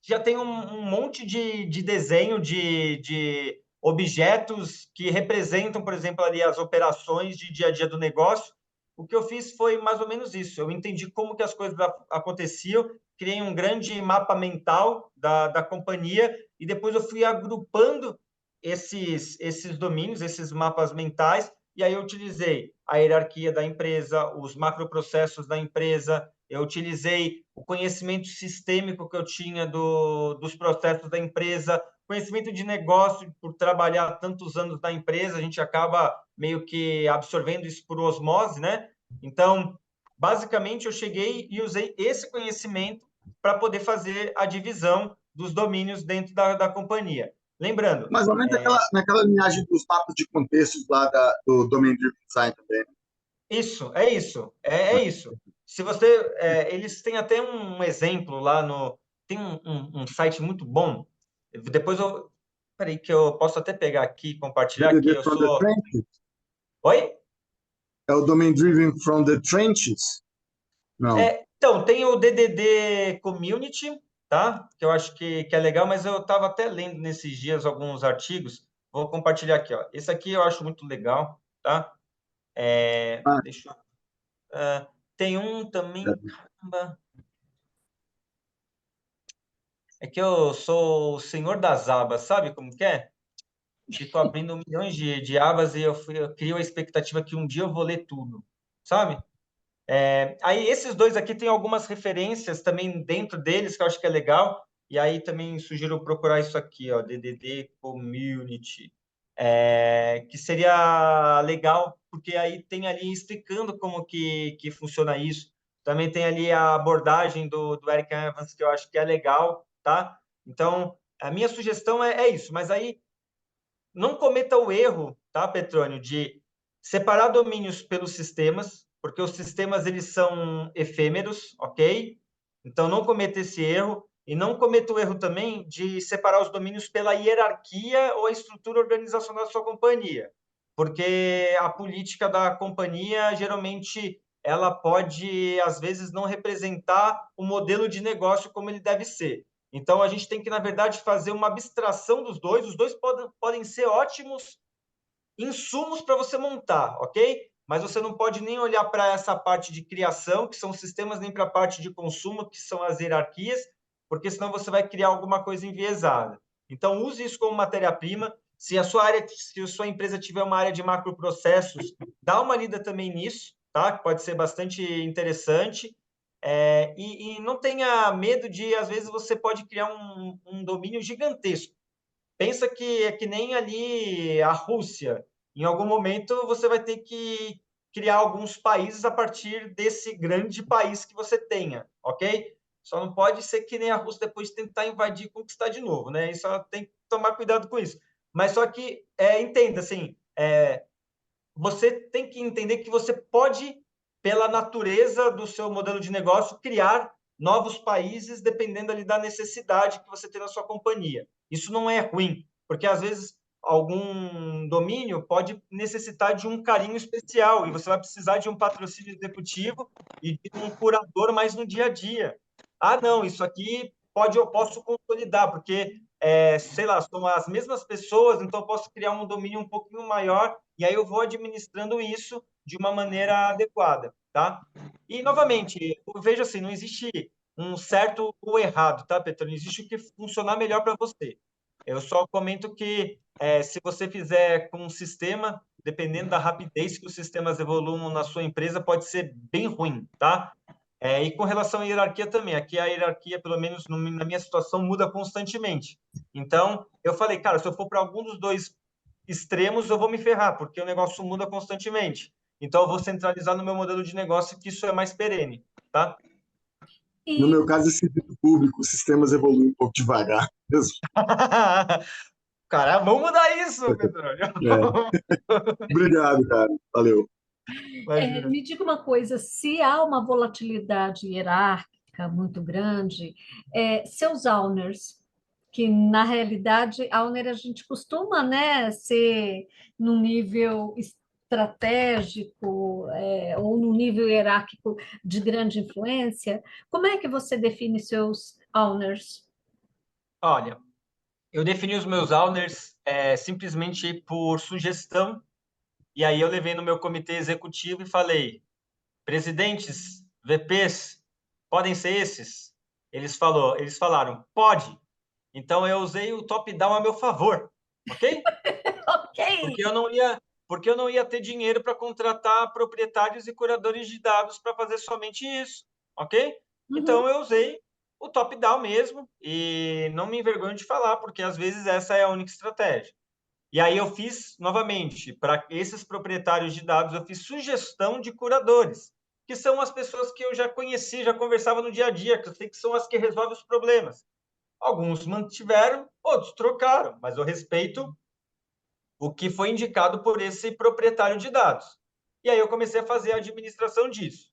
já tem um monte de desenho de objetos que representam, por exemplo, ali as operações de dia a dia do negócio. O que eu fiz foi mais ou menos isso. Eu entendi como que as coisas aconteciam, criei um grande mapa mental da companhia e depois eu fui agrupando esses domínios, esses mapas mentais, e aí eu utilizei a hierarquia da empresa, os macroprocessos da empresa, eu utilizei o conhecimento sistêmico que eu tinha dos processos da empresa, conhecimento de negócio, por trabalhar tantos anos na empresa, a gente acaba meio que absorvendo isso por osmose, né? Então, basicamente, eu cheguei e usei esse conhecimento para poder fazer a divisão dos domínios dentro da companhia. Lembrando, Mais ou menos naquela linhagem dos mapas de contextos lá do Domain Driven Design também. isso, é isso. Se você, eles têm até um exemplo lá tem um site muito bom. Depois peraí que eu posso até pegar aqui e compartilhar aqui. DDD from the Trenches? Oi? É o Domain Driven from the Trenches? Não. Então, tem o DDD Community, tá? Que eu acho que é legal, mas eu estava até lendo nesses dias alguns artigos. Vou compartilhar aqui, ó. Esse aqui eu acho muito legal, tá? Deixa eu... tem um também, caramba. É que eu sou o senhor das abas, sabe como que é? Fico abrindo milhões de abas e eu crio a expectativa que um dia eu vou ler tudo, sabe? Aí esses dois aqui tem algumas referências também dentro deles que eu acho que é legal, e aí também sugiro procurar isso aqui, ó, DDD Community, que seria legal, porque aí tem ali explicando como que funciona isso. Também tem ali a abordagem do Eric Evans, que eu acho que é legal, tá? Então, a minha sugestão é isso, mas aí não cometa o erro, tá, Petrônio, de separar domínios pelos sistemas, porque os sistemas eles são efêmeros, ok? Então não cometa esse erro e não cometa o erro também de separar os domínios pela hierarquia ou a estrutura organizacional da sua companhia, porque a política da companhia geralmente ela pode às vezes não representar o modelo de negócio como ele deve ser. Então, a gente tem que, na verdade, fazer uma abstração dos dois. Os dois podem ser ótimos insumos para você montar, ok? Mas você não pode nem olhar para essa parte de criação, que são os sistemas, nem para a parte de consumo, que são as hierarquias, porque senão você vai criar alguma coisa enviesada. Então, use isso como matéria-prima. Se a sua empresa tiver uma área de macroprocessos, dá uma lida também nisso, tá? Que pode ser bastante interessante. E não tenha medo de, às vezes, você pode criar um domínio gigantesco. Pensa que é que nem ali a Rússia. Em algum momento, você vai ter que criar alguns países a partir desse grande país que você tenha, ok? Só não pode ser que nem a Rússia depois tentar invadir e conquistar de novo, né? Isso tem que tomar cuidado com isso. Mas só que, entenda, assim, você tem que entender que você pode, pela natureza do seu modelo de negócio, criar novos países dependendo ali da necessidade que você tem na sua companhia. Isso não é ruim, porque às vezes algum domínio pode necessitar de um carinho especial, e você vai precisar de um patrocínio executivo e de um curador mais no dia a dia. Ah, não, isso aqui eu posso consolidar, porque, sei lá, são as mesmas pessoas, então eu posso criar um domínio um pouquinho maior, e aí eu vou administrando isso de uma maneira adequada, tá? E, novamente, eu vejo assim, não existe um certo ou errado, tá, Petrônio? Existe o que funcionar melhor para você. Eu só comento que se você fizer com um sistema, dependendo da rapidez que os sistemas evoluam na sua empresa, pode ser bem ruim, tá? E com relação à hierarquia também, aqui a hierarquia, pelo menos na minha situação, muda constantemente. Então, eu falei, cara, se eu for para algum dos dois extremos, eu vou me ferrar, porque o negócio muda constantemente. Então, eu vou centralizar no meu modelo de negócio, que isso é mais perene, tá? No E meu caso, é serviço público, os sistemas evoluem um pouco devagar mesmo. Cara, vamos mudar isso, Petróleo. Obrigado, cara. Valeu. Imagina. me diga uma coisa, se há uma volatilidade hierárquica muito grande, seus owners, que na realidade, owner a gente costuma, né, ser num nível estratégico, ou num nível hierárquico de grande influência, como é que você define seus owners? Olha, eu defini os meus owners simplesmente por sugestão, e aí eu levei no meu comitê executivo e falei, presidentes, VPs, podem ser esses? Eles falaram, pode. Então eu usei o top-down a meu favor, ok? Ok. Porque eu não ia ter dinheiro para contratar proprietários e curadores de dados para fazer somente isso, ok? Uhum. Então eu usei o top-down mesmo e não me envergonho de falar, porque às vezes essa é a única estratégia. E aí eu fiz, novamente, para esses proprietários de dados, eu fiz sugestão de curadores, que são as pessoas que eu já conheci, já conversava no dia a dia, que eu sei que são as que resolvem os problemas. Alguns mantiveram, outros trocaram, mas eu respeito o que foi indicado por esse proprietário de dados. E aí eu comecei a fazer a administração disso.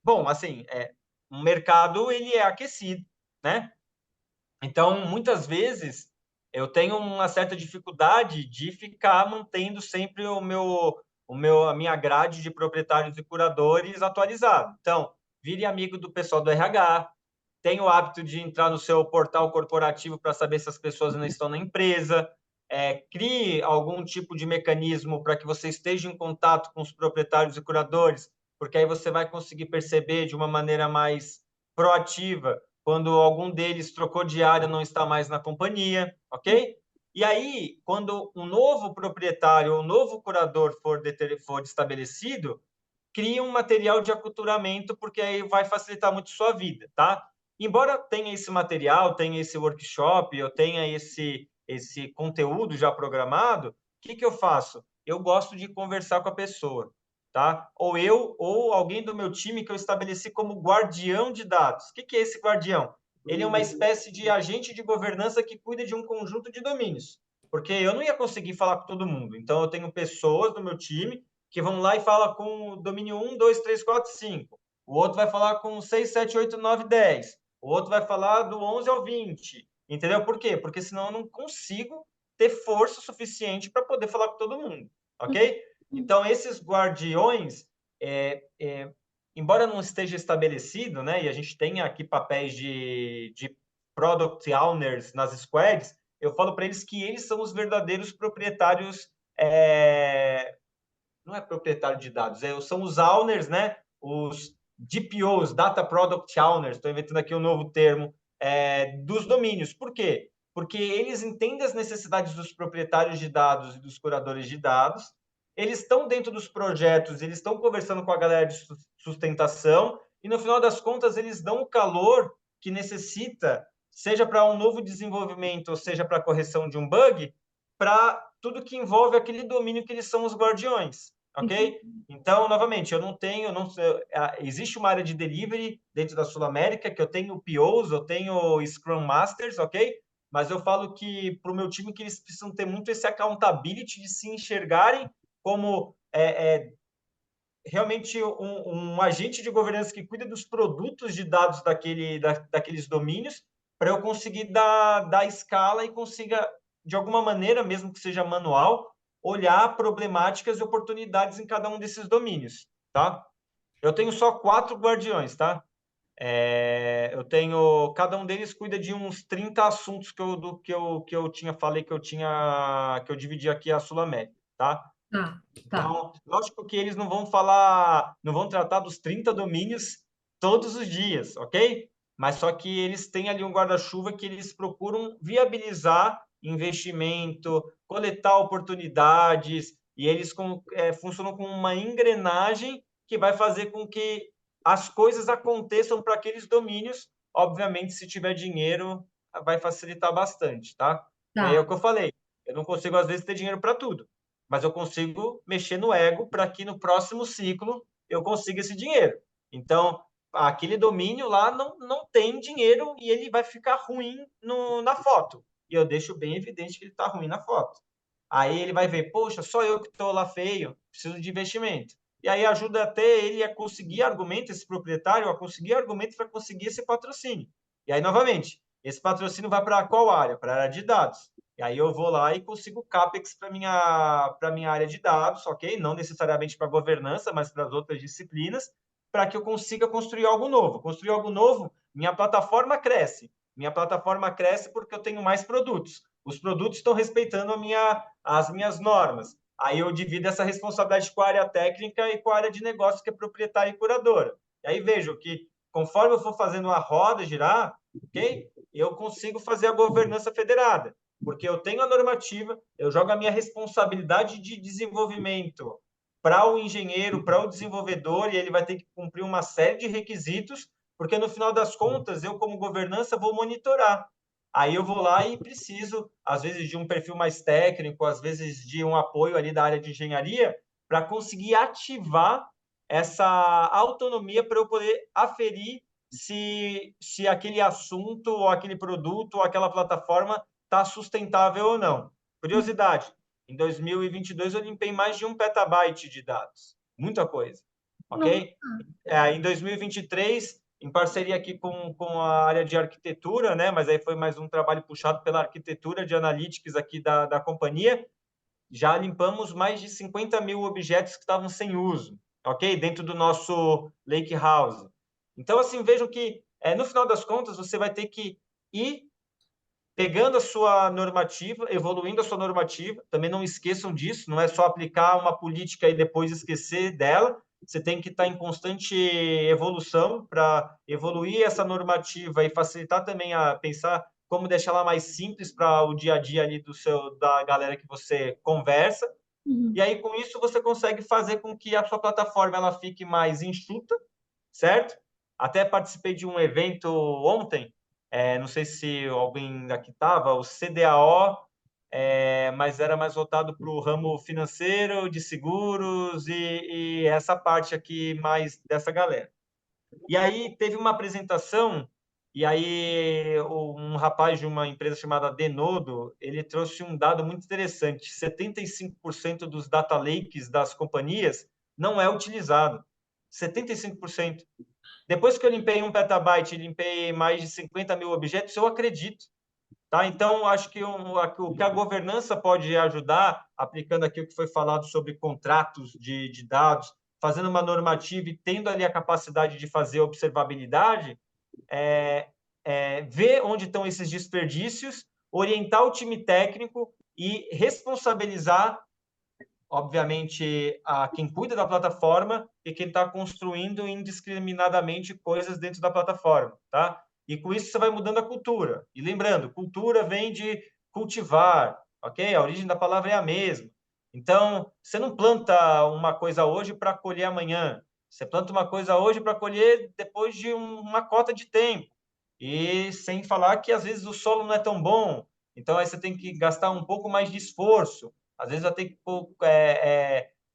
Bom, assim, um mercado ele é aquecido, né? Então, muitas vezes eu tenho uma certa dificuldade de ficar mantendo sempre a minha grade de proprietários e curadores atualizado. Então, vire amigo do pessoal do RH, tenha o hábito de entrar no seu portal corporativo para saber se as pessoas não estão na empresa, crie algum tipo de mecanismo para que você esteja em contato com os proprietários e curadores, porque aí você vai conseguir perceber de uma maneira mais proativa quando algum deles trocou de área, não está mais na companhia, ok? E aí, quando um novo proprietário ou um novo curador for estabelecido, cria um material de aculturamento, porque aí vai facilitar muito sua vida, tá? Embora tenha esse material, tenha esse workshop, eu tenha esse conteúdo já programado, o que eu faço? Eu gosto de conversar com a pessoa, tá? Ou alguém do meu time que eu estabeleci como guardião de dados. O que é esse guardião? Ele é uma espécie de agente de governança que cuida de um conjunto de domínios, porque eu não ia conseguir falar com todo mundo. Então, eu tenho pessoas do meu time que vão lá e fala com o domínio 1, 2, 3, 4, 5. O outro vai falar com 6, 7, 8, 9, 10. O outro vai falar do 11 ao 20. Entendeu? Por quê? Porque senão eu não consigo ter força suficiente para poder falar com todo mundo, ok? Então, esses guardiões, embora não esteja estabelecido, né, e a gente tenha aqui papéis de product owners nas squads, eu falo para eles que eles são os verdadeiros proprietários, não é proprietário de dados, são os owners, né, os DPOs, Data Product Owners, estou inventando aqui um novo termo, dos domínios. Por quê? Porque eles entendem as necessidades dos proprietários de dados e dos curadores de dados, eles estão dentro dos projetos, eles estão conversando com a galera de sustentação, e no final das contas eles dão o calor que necessita, seja para um novo desenvolvimento, ou seja para a correção de um bug, para tudo que envolve aquele domínio que eles são os guardiões, ok? Então, novamente, eu não tenho, existe uma área de delivery dentro da Sul América, que eu tenho POs, eu tenho Scrum Masters, ok? Mas eu falo que para o meu time que eles precisam ter muito esse accountability de se enxergarem como realmente um agente de governança que cuida dos produtos de dados daqueles domínios, para eu conseguir dar escala e consiga de alguma maneira, mesmo que seja manual, olhar problemáticas e oportunidades em cada um desses domínios, tá? Eu tenho só 4 guardiões, tá? Eu tenho, cada um deles cuida de uns 30 assuntos que eu falei que eu dividi aqui a Sul América, tá? Tá, tá. Então, lógico que eles não vão falar, não vão tratar dos 30 domínios todos os dias, ok? Mas só que eles têm ali um guarda-chuva que eles procuram viabilizar investimento, coletar oportunidades, e eles funcionam como uma engrenagem que vai fazer com que as coisas aconteçam para aqueles domínios. Obviamente, se tiver dinheiro, vai facilitar bastante, tá? E aí é o Tá. que eu falei, eu não consigo, às vezes, ter dinheiro para tudo, mas eu consigo mexer no ego para que no próximo ciclo eu consiga esse dinheiro. Então, aquele domínio lá não tem dinheiro e ele vai ficar ruim na foto. E eu deixo bem evidente que ele está ruim na foto. Aí ele vai ver, poxa, só eu que estou lá feio, preciso de investimento. E aí ajuda até ele a conseguir argumento, esse proprietário, a conseguir argumento para conseguir esse patrocínio. E aí, novamente, esse patrocínio vai para qual área? Para a área de dados. E aí eu vou lá e consigo CAPEX para minha área de dados, ok? Não necessariamente para governança, mas para as outras disciplinas, para que eu consiga construir algo novo. Construir algo novo, minha plataforma cresce. Minha plataforma cresce porque eu tenho mais produtos. Os produtos estão respeitando as minhas normas. Aí eu divido essa responsabilidade com a área técnica e com a área de negócio, que é proprietária e curadora. E aí vejo que, conforme eu for fazendo a roda girar, ok? Eu consigo fazer a governança federada, porque eu tenho a normativa, eu jogo a minha responsabilidade de desenvolvimento para o engenheiro, para o desenvolvedor, e ele vai ter que cumprir uma série de requisitos, porque no final das contas, eu, como governança, vou monitorar. Aí eu vou lá e preciso, às vezes, de um perfil mais técnico, às vezes de um apoio ali da área de engenharia, para conseguir ativar essa autonomia para eu poder aferir se aquele assunto, ou aquele produto, ou aquela plataforma está sustentável ou não. Curiosidade, em 2022 eu limpei mais de 1 petabyte de dados. Muita coisa, Nossa. ok? Em 2023, em parceria aqui com a área de arquitetura, né? Mas aí foi mais um trabalho puxado pela arquitetura de analytics aqui da companhia, já limpamos mais de 50 mil objetos que estavam sem uso, ok? Dentro do nosso Lake House. Então, assim, vejam que, no final das contas, você vai ter que ir pegando a sua normativa, evoluindo a sua normativa. Também não esqueçam disso, não é só aplicar uma política e depois esquecer dela. Você tem que estar em constante evolução para evoluir essa normativa e facilitar também a pensar como deixar ela mais simples para o dia a dia ali da galera que você conversa. Uhum. E aí, com isso, você consegue fazer com que a sua plataforma ela fique mais enxuta, certo? Até participei de um evento ontem, não sei se alguém aqui estava, o CDAO, mas era mais voltado para o ramo financeiro, de seguros e essa parte aqui mais dessa galera. E aí teve uma apresentação, e aí um rapaz de uma empresa chamada Denodo, ele trouxe um dado muito interessante: 75% dos data lakes das companhias não é utilizado. 75%. Depois que eu limpei 1 petabyte, limpei mais de 50 mil objetos, eu acredito. Tá? Então, acho que o que a governança pode ajudar, aplicando aqui o que foi falado sobre contratos de dados, fazendo uma normativa e tendo ali a capacidade de fazer observabilidade, ver onde estão esses desperdícios, orientar o time técnico e responsabilizar, obviamente, a quem cuida da plataforma e quem está construindo indiscriminadamente coisas dentro da plataforma, tá? E com isso você vai mudando a cultura. E lembrando, cultura vem de cultivar, ok? A origem da palavra é a mesma. Então, você não planta uma coisa hoje para colher amanhã. Você planta uma coisa hoje para colher depois de uma cota de tempo. E sem falar que, às vezes, o solo não é tão bom. Então, aí você tem que gastar um pouco mais de esforço. Às vezes, vai ter que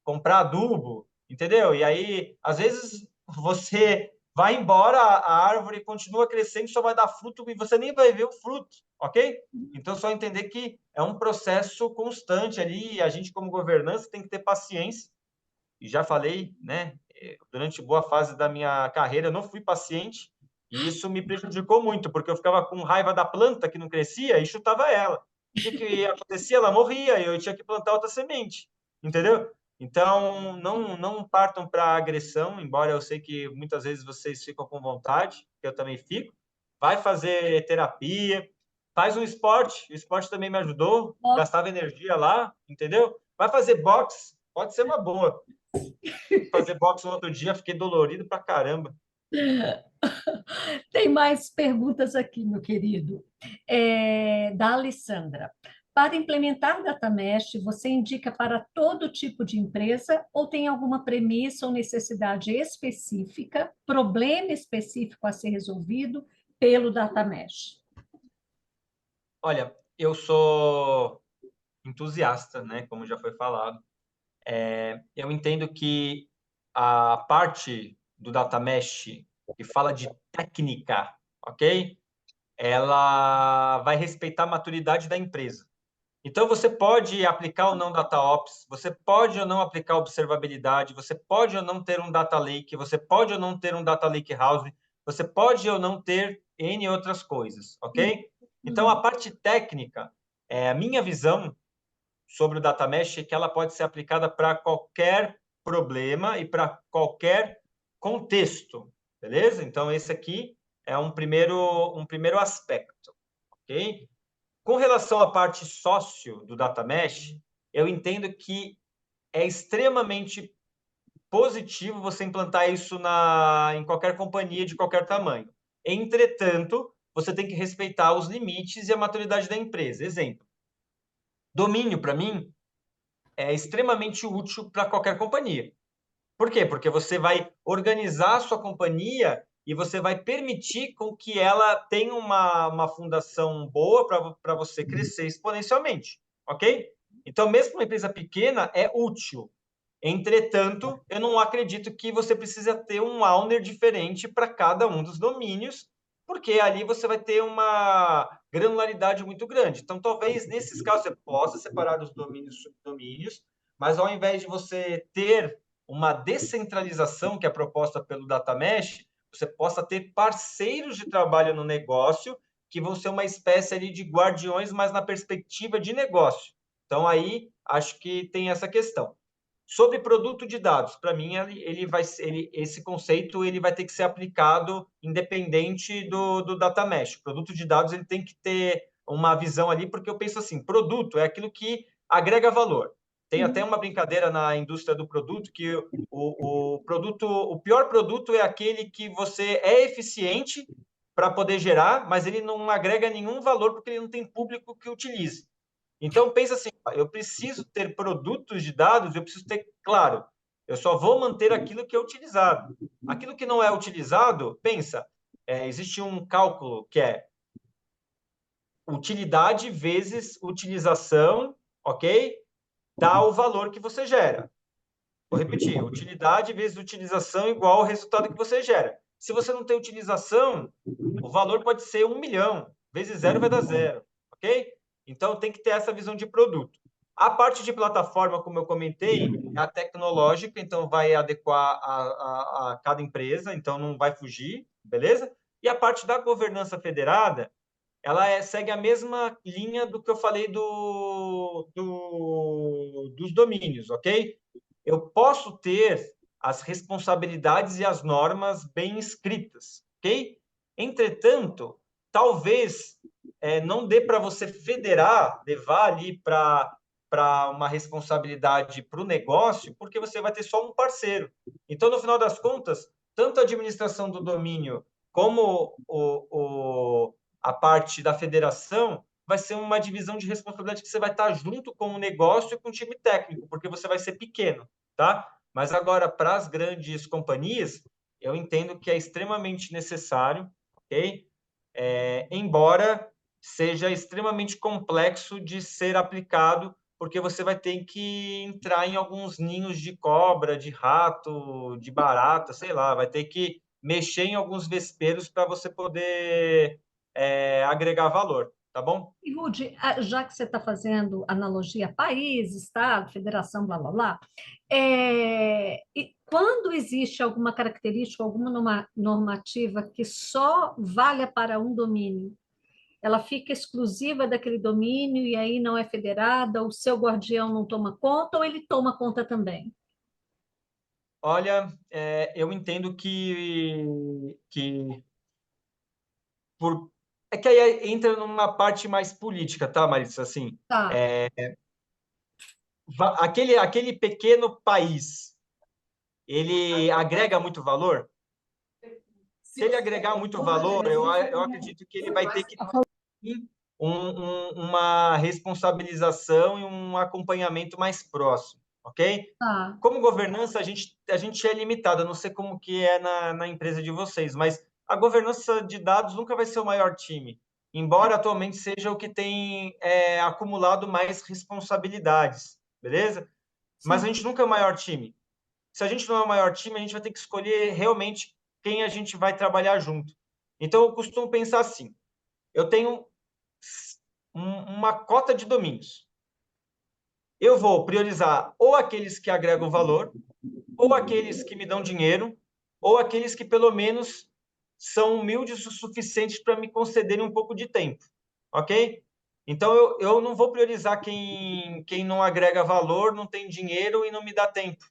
comprar adubo, entendeu? E aí, às vezes, você vai embora, a árvore continua crescendo, só vai dar fruto e você nem vai ver o fruto, ok? Então, só entender que é um processo constante ali, e a gente, como governança, tem que ter paciência. E já falei, né? Durante boa fase da minha carreira, eu não fui paciente, e isso me prejudicou muito, porque eu ficava com raiva da planta que não crescia e chutava ela. O que que acontecia? Ela morria e eu tinha que plantar outra semente, entendeu? Então, não partam para agressão, embora eu sei que muitas vezes vocês ficam com vontade, que eu também fico. Vai fazer terapia, faz um esporte, o esporte também me ajudou, Ó, gastava energia lá, entendeu? Vai fazer boxe, pode ser uma boa. Fazer boxe no outro dia, fiquei dolorido pra caramba. tem mais perguntas aqui, meu querido. Da Alessandra. Para implementar Data Mesh, você indica para todo tipo de empresa ou tem alguma premissa ou necessidade específica, problema específico a ser resolvido pelo Data Mesh? Olha, eu sou entusiasta, né? Como já foi falado. Eu entendo que a parte do Data Mesh que fala de técnica, ok? Ela vai respeitar a maturidade da empresa. Então, você pode aplicar ou não DataOps, você pode ou não aplicar observabilidade, você pode ou não ter um Data Lake, você pode ou não ter um Data Lake House, você pode ou não ter N outras coisas, ok? Então, a parte técnica, a minha visão sobre o Data Mesh é que ela pode ser aplicada para qualquer problema e para qualquer contexto, beleza? Então, esse aqui é um primeiro aspecto, ok? Com relação à parte sócio do Data Mesh, eu entendo que é extremamente positivo você implantar isso em qualquer companhia de qualquer tamanho. Entretanto, você tem que respeitar os limites e a maturidade da empresa. Exemplo, domínio, para mim, é extremamente útil para qualquer companhia. Por quê? Porque você vai organizar a sua companhia e você vai permitir com que ela tenha uma fundação boa para você crescer exponencialmente, ok? Então, mesmo para uma empresa pequena, é útil. Entretanto, eu não acredito que você precisa ter um owner diferente para cada um dos domínios, porque ali você vai ter uma granularidade muito grande. Então, talvez nesses casos você possa separar os domínios e subdomínios, mas ao invés de você ter uma descentralização que é proposta pelo Data Mesh, você possa ter parceiros de trabalho no negócio que vão ser uma espécie ali de guardiões, mas na perspectiva de negócio. Então, aí, acho que tem essa questão. Sobre produto de dados, para mim, esse conceito ele vai ter que ser aplicado independente do Data Mesh. O produto de dados ele tem que ter uma visão ali, porque eu penso assim, produto é aquilo que agrega valor. Tem até uma brincadeira na indústria do produto que o pior produto é aquele que você é eficiente para poder gerar, mas ele não agrega nenhum valor porque ele não tem público que utilize. Então, pensa assim, eu preciso ter produtos de dados, eu preciso ter, claro, eu só vou manter aquilo que é utilizado. Aquilo que não é utilizado, pensa, existe um cálculo que é utilidade vezes utilização, ok? Dá o valor que você gera. Vou repetir, utilidade vezes utilização igual ao resultado que você gera. Se você não tem utilização, o valor pode ser 1 milhão, vezes zero vai dar zero, ok? Então, tem que ter essa visão de produto. A parte de plataforma, como eu comentei, é a tecnológica, então vai adequar a cada empresa, então não vai fugir, beleza? E a parte da governança federada, ela segue a mesma linha do que eu falei dos domínios, ok? Eu posso ter as responsabilidades e as normas bem escritas, ok? Entretanto, talvez não dê para você federar, levar ali para uma responsabilidade para o negócio, porque você vai ter só um parceiro. Então, no final das contas, tanto a administração do domínio como a parte da federação vai ser uma divisão de responsabilidade que você vai estar junto com o negócio e com o time técnico, porque você vai ser pequeno, tá? Mas agora, para as grandes companhias, eu entendo que é extremamente necessário, ok? Embora seja extremamente complexo de ser aplicado, porque você vai ter que entrar em alguns ninhos de cobra, de rato, de barata, sei lá, vai ter que mexer em alguns vesperos para você poder agregar valor, tá bom? E, Rude, já que você está fazendo analogia a país, Estado, federação, blá, blá, blá, e quando existe alguma característica, alguma normativa que só valha para um domínio, ela fica exclusiva daquele domínio e aí não é federada, o seu guardião não toma conta ou ele toma conta também? Olha, eu entendo que é que aí entra numa parte mais política, tá, Marisa? Assim, Tá, aquele pequeno país, ele agrega muito valor? Se ele agregar muito valor, eu acredito que ele vai ter que ter uma responsabilização e um acompanhamento mais próximo, ok? tá, Como governança, a gente é limitado. Eu não sei como que é na empresa de vocês, mas a governança de dados nunca vai ser o maior time, embora atualmente seja o que tem acumulado mais responsabilidades, beleza? Mas a sim, gente nunca é o maior time. Se a gente não é o maior time, a gente vai ter que escolher realmente quem a gente vai trabalhar junto. Então, eu costumo pensar assim: eu tenho uma cota de domínios. Eu vou priorizar ou aqueles que agregam valor, ou aqueles que me dão dinheiro, ou aqueles que pelo menos são humildes o suficiente para me concederem um pouco de tempo, ok? Então eu não vou priorizar quem não agrega valor, não tem dinheiro e não me dá tempo,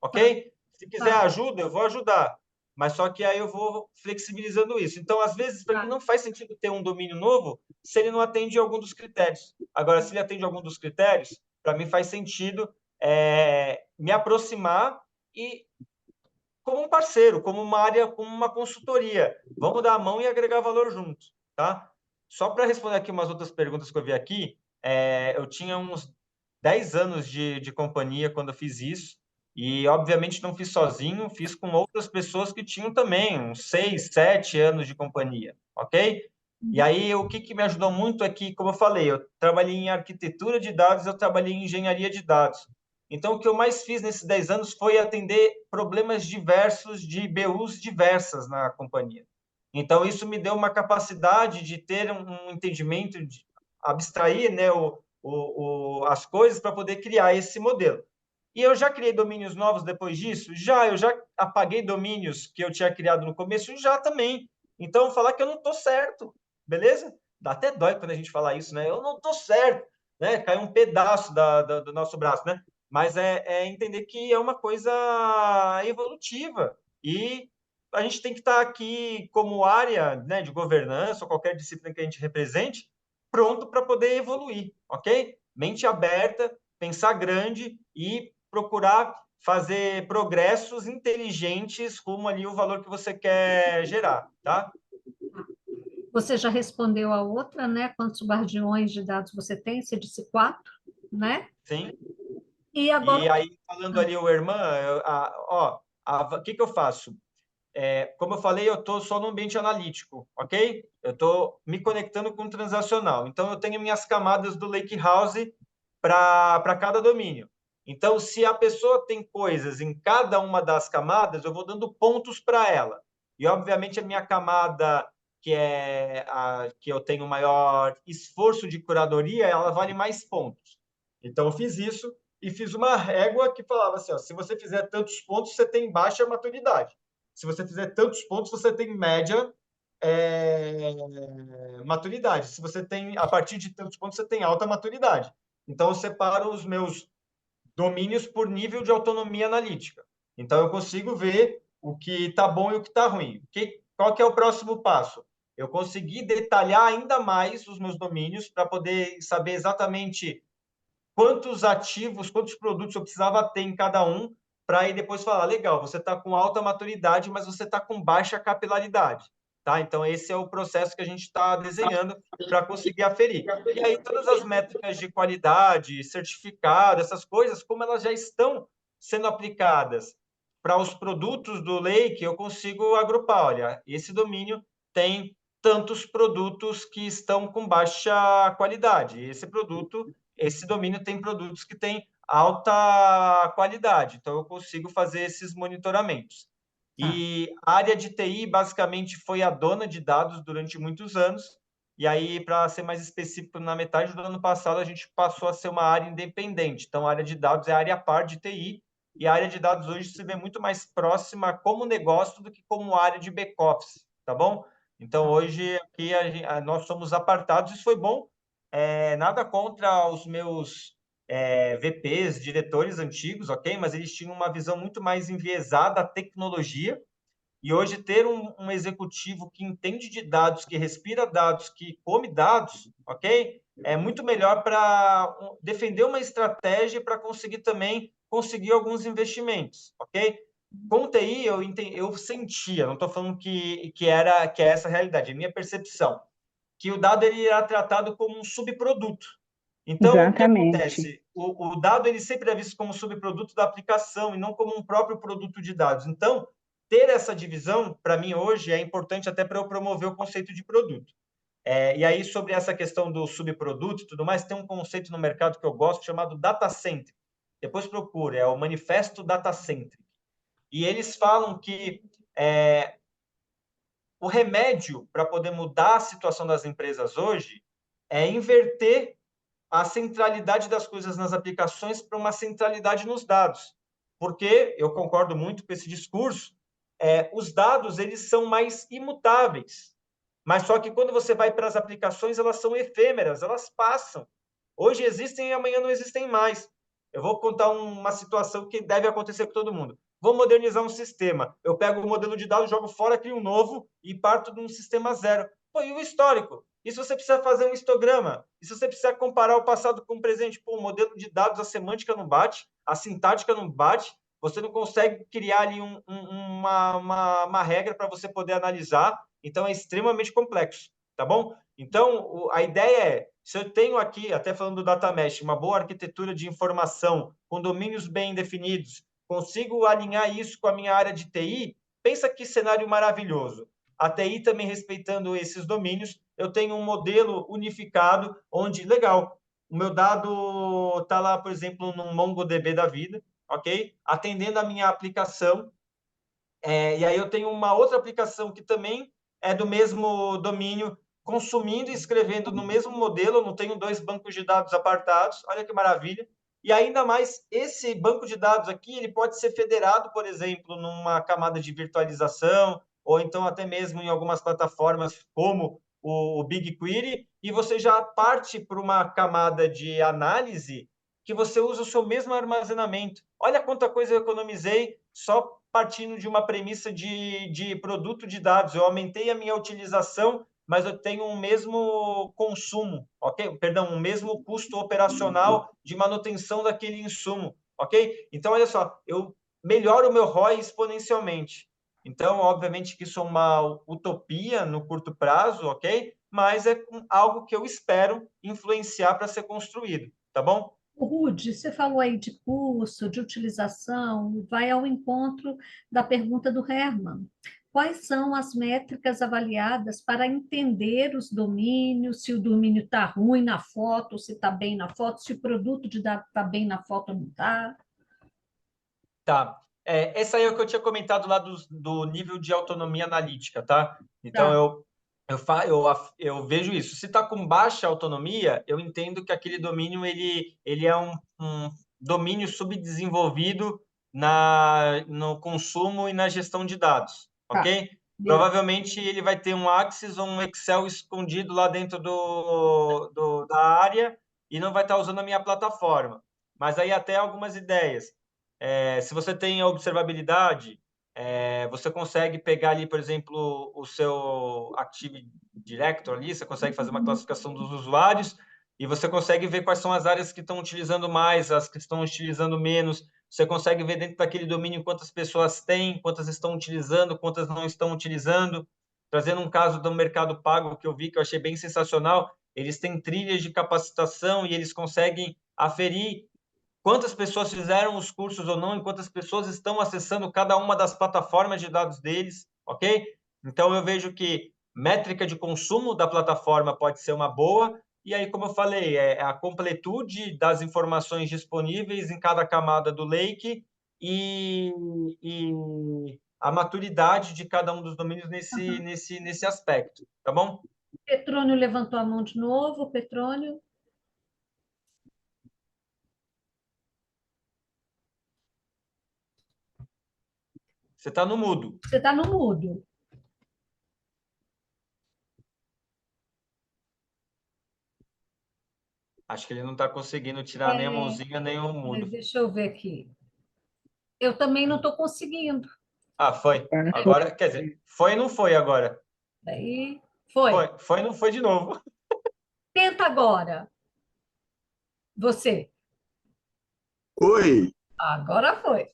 tá, ok? Se quiser tá, ajuda, eu vou ajudar, mas só que aí eu vou flexibilizando isso. Então, às vezes, para mim tá, não faz sentido ter um domínio novo se ele não atende algum dos critérios. Agora, se ele atende algum dos critérios, para mim faz sentido me aproximar e como um parceiro, como uma área, como uma consultoria. Vamos dar a mão e agregar valor junto, tá? Só para responder aqui umas outras perguntas que eu vi aqui, eu tinha uns 10 anos de companhia quando eu fiz isso, e obviamente não fiz sozinho, fiz com outras pessoas que tinham também uns 6, 7 anos de companhia, ok? E aí, o que me ajudou muito é que, como eu falei, eu trabalhei em arquitetura de dados, eu trabalhei em engenharia de dados. Então, o que eu mais fiz nesses 10 anos foi atender problemas diversos de BUs diversas na companhia. Então, isso me deu uma capacidade de ter um entendimento, de abstrair, né, as coisas para poder criar esse modelo. E eu já criei domínios novos depois disso? Já, eu já apaguei domínios que eu tinha criado no começo? Já também. Então, falar que eu não estou certo, beleza? Dá até dói quando a gente fala isso, né? Eu não estou certo, né? Cai um pedaço do nosso braço, né? Mas é entender que é uma coisa evolutiva e a gente tem que estar aqui como área, né, de governança ou qualquer disciplina que a gente represente, pronto para poder evoluir, ok? Mente aberta, pensar grande e procurar fazer progressos inteligentes rumo ali o valor que você quer gerar, tá? Você já respondeu a outra, né? Quantos guardiões de dados você tem? Você disse quatro, né? Sim. E agora, E aí, falando ali, o irmã, o que eu faço? Como eu falei, eu estou só no ambiente analítico, ok? Eu estou me conectando com o transacional. Então, eu tenho minhas camadas do Lakehouse para cada domínio. Então, se a pessoa tem coisas em cada uma das camadas, eu vou dando pontos para ela. E, obviamente, a minha camada, que é a que eu tenho maior esforço de curadoria, ela vale mais pontos. Então, eu fiz isso e fiz uma régua que falava assim, ó, se você fizer tantos pontos, você tem baixa maturidade. Se você fizer tantos pontos, você tem média maturidade. Se você tem, a partir de tantos pontos, você tem alta maturidade. Então, eu separo os meus domínios por nível de autonomia analítica. Então, eu consigo ver o que está bom e o que está ruim. Qual que é o próximo passo? Eu consegui detalhar ainda mais os meus domínios para poder saber exatamente quantos ativos, quantos produtos eu precisava ter em cada um, para aí depois falar, legal, você está com alta maturidade, mas você está com baixa capilaridade. Tá? Então, esse é o processo que a gente está desenhando para conseguir aferir. E aí, todas as métricas de qualidade, certificado, essas coisas, como elas já estão sendo aplicadas para os produtos do Lake, eu consigo agrupar. Olha, esse domínio tem tantos produtos que estão com baixa qualidade. Esse domínio tem produtos que têm alta qualidade, então eu consigo fazer esses monitoramentos. tá. E a área de TI basicamente foi a dona de dados durante muitos anos, e aí, para ser mais específico, na metade do ano passado, a gente passou a ser uma área independente. Então, a área de dados é a área a par de TI, e a área de dados hoje se vê muito mais próxima como negócio do que como área de back-office, tá bom? Então, hoje, aqui, nós somos apartados, isso foi bom. Nada contra os meus VPs, diretores antigos, ok? Mas eles tinham uma visão muito mais enviesada da tecnologia, e hoje ter um executivo que entende de dados, que respira dados, que come dados, ok? É muito melhor para defender uma estratégia para conseguir também conseguir alguns investimentos, ok? Com TI, eu sentia, não estou falando que é essa a realidade, é minha percepção, que o dado ele era tratado como um subproduto. Então, o que Exatamente. acontece? O dado ele sempre é visto como subproduto da aplicação e não como um próprio produto de dados. Então, ter essa divisão, para mim, hoje, é importante até para eu promover o conceito de produto. E aí, sobre essa questão do subproduto e tudo mais, tem um conceito no mercado que eu gosto chamado data centric. Depois procure, é o Manifesto Data Centric. E eles falam que o remédio para poder mudar a situação das empresas hoje é inverter a centralidade das coisas nas aplicações para uma centralidade nos dados. Porque eu concordo muito com esse discurso, os dados eles são mais imutáveis. Mas só que quando você vai para as aplicações, elas são efêmeras, elas passam. Hoje existem e amanhã não existem mais. Eu vou contar uma situação que deve acontecer com todo mundo. Vou modernizar um sistema. Eu pego o modelo de dados, jogo fora, crio um novo e parto de um sistema zero. Pô, e o histórico? E se você precisa fazer um histograma? E se você precisa comparar o passado com o presente? Pô, o modelo de dados, a semântica não bate, a sintática não bate, você não consegue criar ali uma regra para você poder analisar, então é extremamente complexo, tá bom? Então, a ideia é, se eu tenho aqui, até falando do data mesh, uma boa arquitetura de informação, com domínios bem definidos, consigo alinhar isso com a minha área de TI, pensa que cenário maravilhoso. A TI também respeitando esses domínios, eu tenho um modelo unificado, onde, legal, o meu dado está lá, por exemplo, num MongoDB da vida, ok? Atendendo a minha aplicação, e aí eu tenho uma outra aplicação que também é do mesmo domínio, consumindo e escrevendo no mesmo modelo, eu não tenho dois bancos de dados apartados, olha que maravilha. E ainda mais, esse banco de dados aqui, ele pode ser federado, por exemplo, numa camada de virtualização, ou então até mesmo em algumas plataformas como o BigQuery, e você já parte para uma camada de análise que você usa o seu mesmo armazenamento. Olha quanta coisa eu economizei só partindo de uma premissa de produto de dados. Eu aumentei a minha utilização, mas eu tenho um mesmo consumo, ok? Perdão, um mesmo custo operacional de manutenção daquele insumo, ok? Então, olha só, eu melhoro o meu ROI exponencialmente. Então, obviamente que isso é uma utopia no curto prazo, ok? Mas é algo que eu espero influenciar para ser construído, tá bom? O Rude, você falou aí de curso, de utilização, vai ao encontro da pergunta do Herman. Quais são as métricas avaliadas para entender os domínios, se o domínio está ruim na foto, se está bem na foto, se o produto de dados está bem na foto ou não está? Tá. Essa aí é o que eu tinha comentado lá do nível de autonomia analítica, tá? Então, Tá. eu vejo isso. Se está com baixa autonomia, eu entendo que aquele domínio ele é um domínio subdesenvolvido no consumo e na gestão de dados, Tá. ok? Provavelmente ele vai ter um Axis ou um Excel escondido lá dentro da área e não vai estar usando a minha plataforma. Mas aí até algumas ideias. Se você tem a observabilidade, você consegue pegar ali, por exemplo, o seu Active Directory ali, você consegue fazer uma classificação dos usuários e você consegue ver quais são as áreas que estão utilizando mais, as que estão utilizando menos. Você consegue ver dentro daquele domínio quantas pessoas têm, quantas estão utilizando, quantas não estão utilizando. Trazendo um caso do Mercado Pago que eu vi, que eu achei bem sensacional, eles têm trilhas de capacitação e eles conseguem aferir quantas pessoas fizeram os cursos ou não, e quantas pessoas estão acessando cada uma das plataformas de dados deles, ok? Então, eu vejo que métrica de consumo da plataforma pode ser uma boa, e aí, como eu falei, é a completude das informações disponíveis em cada camada do lake e a maturidade de cada um dos domínios nesse aspecto, tá bom? Petrônio levantou a mão de novo. Petrônio, Você está no mudo. você está no mudo. Acho que ele não está conseguindo tirar nem a mãozinha, nem o mudo. Mas deixa eu ver aqui. Eu também não estou conseguindo. Ah, foi. Agora, quer dizer, foi e não foi agora. Daí foi. Foi e não foi de novo. Tenta agora. Você. Oi, Agora foi.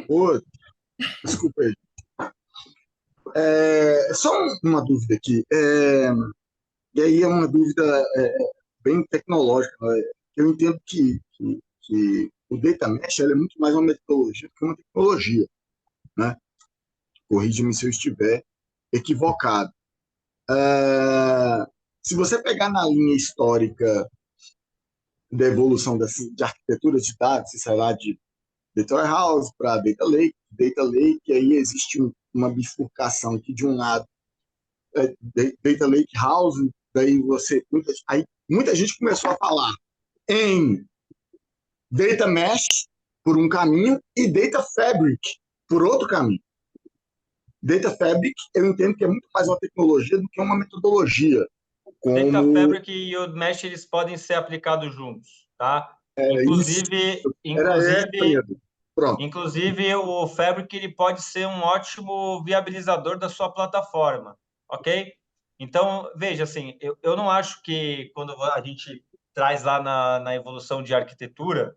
oi, desculpa aí. Só uma dúvida aqui. E aí é uma dúvida bem tecnológica, né? Eu entendo que o Data Mesh ela é muito mais uma metodologia do que uma tecnologia, né? Corrija-me se eu estiver equivocado. Se você pegar na linha histórica da evolução de arquitetura de dados, sei lá, de Data Warehouse para Data Lake, e aí existe uma bifurcação que de um lado Data Lake House, daí muita gente começou a falar em Data Mesh por um caminho e Data Fabric por outro caminho. Data Fabric eu entendo que é muito mais uma tecnologia do que uma metodologia. Data Fabric e o Mesh, eles podem ser aplicados juntos, tá? Inclusive, o Fabric ele pode ser um ótimo viabilizador da sua plataforma, ok? Então, veja, assim, eu não acho que quando a gente traz lá na evolução de arquitetura,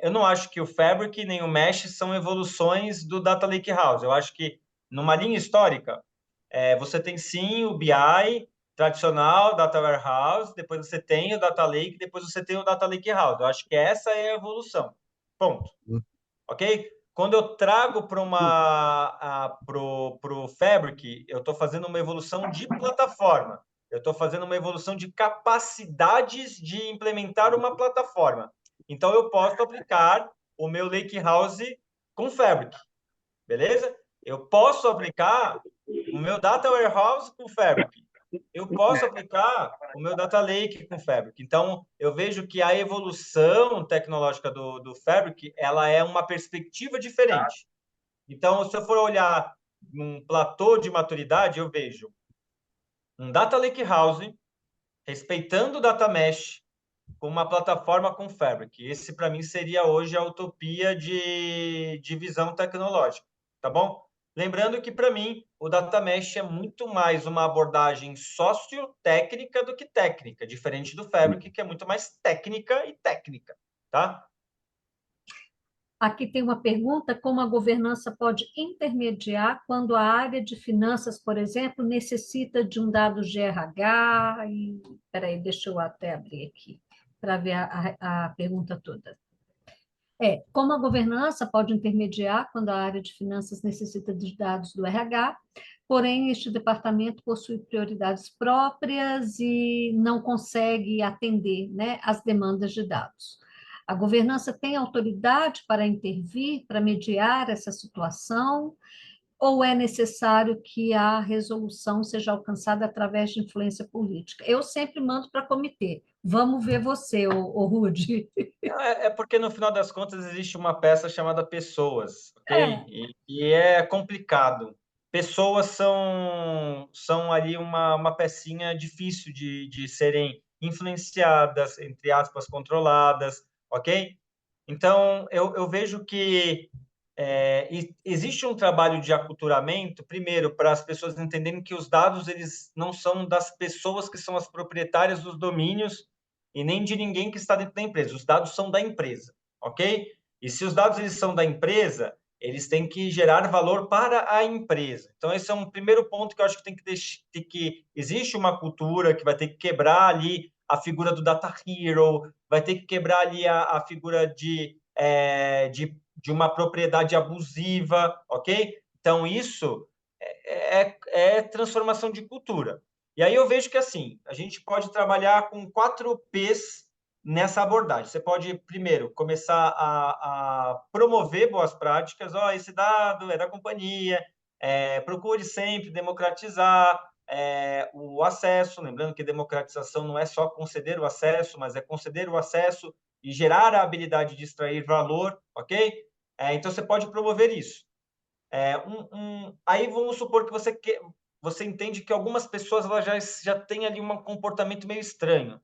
eu não acho que o Fabric nem o Mesh são evoluções do Data Lakehouse. Eu acho que, numa linha histórica, você tem sim o BI tradicional, Data Warehouse, depois você tem o Data Lake, depois você tem o Data Lakehouse. Eu acho que essa é a evolução. Ponto. Ok? Quando eu trago para pro Fabric, eu estou fazendo uma evolução de plataforma. Eu estou fazendo uma evolução de capacidades de implementar uma plataforma. Então, eu posso aplicar o meu Lakehouse com Fabric. Beleza? Eu posso aplicar o meu Data Warehouse com Fabric. Eu posso aplicar o meu Data Lake com Fabric. Então, eu vejo que a evolução tecnológica do Fabric, ela é uma perspectiva diferente. Então, se eu for olhar um platô de maturidade, eu vejo um Data Lake House respeitando o Data Mesh com uma plataforma com Fabric. Esse, para mim, seria hoje a utopia de visão tecnológica, tá bom? Lembrando que, para mim, o Data Mesh é muito mais uma abordagem sociotécnica do que técnica, diferente do Fabric, que é muito mais técnica e técnica, tá? Aqui tem uma pergunta: como a governança pode intermediar quando a área de finanças, por exemplo, necessita de um dado GRH? Espera aí, deixa eu até abrir aqui para ver a pergunta toda. Como a governança pode intermediar quando a área de finanças necessita de dados do RH, porém este departamento possui prioridades próprias e não consegue atender, né, as demandas de dados. A governança tem autoridade para intervir, para mediar essa situação, ou é necessário que a resolução seja alcançada através de influência política? Eu sempre mando para comitê. Vamos ver você, ô Rudy. É porque, no final das contas, existe uma peça chamada pessoas, ok? E é complicado. Pessoas são ali uma pecinha difícil de serem influenciadas, entre aspas, controladas, ok? Então, eu vejo que existe um trabalho de aculturamento, primeiro, para as pessoas entenderem que os dados eles não são das pessoas que são as proprietárias dos domínios e nem de ninguém que está dentro da empresa. Os dados são da empresa, ok? E se os dados eles são da empresa, eles têm que gerar valor para a empresa. Então, esse é um primeiro ponto que eu acho que tem que existe uma cultura que vai ter que quebrar ali a figura do data hero, vai ter que quebrar ali a figura de uma propriedade abusiva, ok? Então, isso é transformação de cultura. E aí eu vejo que, assim, a gente pode trabalhar com 4 P's nessa abordagem. Você pode, primeiro, começar a promover boas práticas. Esse dado é da companhia, procure sempre democratizar o acesso. Lembrando que democratização não é só conceder o acesso, mas é conceder o acesso e gerar a habilidade de extrair valor, ok? Então, você pode promover isso. Aí, vamos supor que você entende que algumas pessoas elas já têm ali um comportamento meio estranho.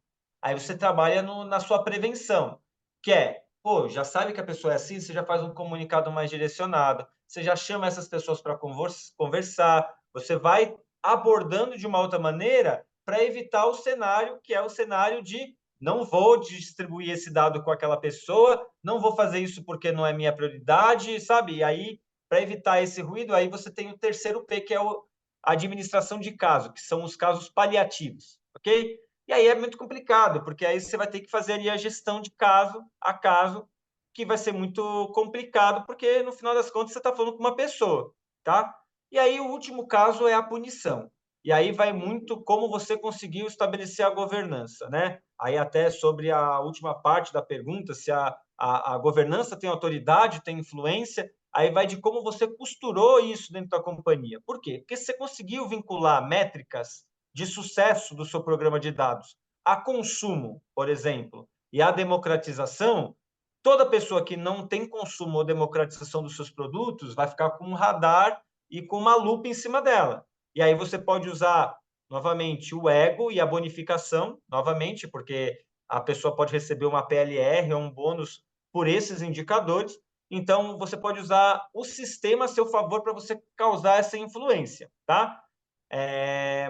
Aí você trabalha na sua prevenção, que é, pô, já sabe que a pessoa é assim, você já faz um comunicado mais direcionado, você já chama essas pessoas para conversar, você vai abordando de uma outra maneira para evitar o cenário, que é o cenário de não vou distribuir esse dado com aquela pessoa, não vou fazer isso porque não é minha prioridade, sabe? E aí, para evitar esse ruído, aí você tem o terceiro P, que é a administração de caso, que são os casos paliativos, ok? E aí é muito complicado, porque aí você vai ter que fazer ali a gestão de caso a caso, que vai ser muito complicado, porque no final das contas você está falando com uma pessoa, tá? E aí o último caso é a punição. E aí vai muito como você conseguiu estabelecer a governança, né? Aí até sobre a última parte da pergunta, se a governança tem autoridade, tem influência, aí vai de como você costurou isso dentro da companhia. Por quê? Porque você conseguiu vincular métricas de sucesso do seu programa de dados a consumo, por exemplo, e a democratização, toda pessoa que não tem consumo ou democratização dos seus produtos vai ficar com um radar e com uma lupa em cima dela. E aí você pode usar, novamente, o ego e a bonificação, novamente, porque a pessoa pode receber uma PLR ou um bônus por esses indicadores. Então, você pode usar o sistema a seu favor para você causar essa influência, tá?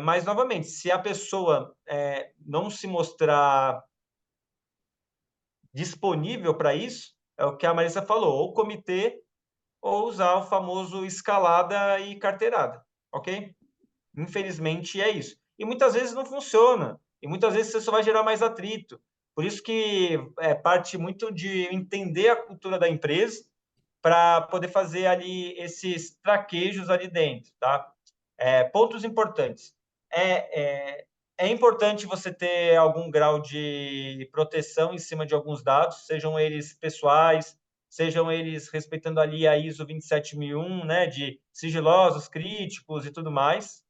Mas, novamente, se a pessoa não se mostrar disponível para isso, é o que a Marissa falou, ou comitê, ou usar o famoso escalada e carteirada, ok? Infelizmente é isso. E muitas vezes não funciona. E muitas vezes você só vai gerar mais atrito. Por isso que parte muito de entender a cultura da empresa para poder fazer ali esses traquejos ali dentro, tá? Pontos importantes. É importante você ter algum grau de proteção em cima de alguns dados, sejam eles pessoais, sejam eles respeitando ali a ISO 27001, né, de sigilosos, críticos e tudo mais.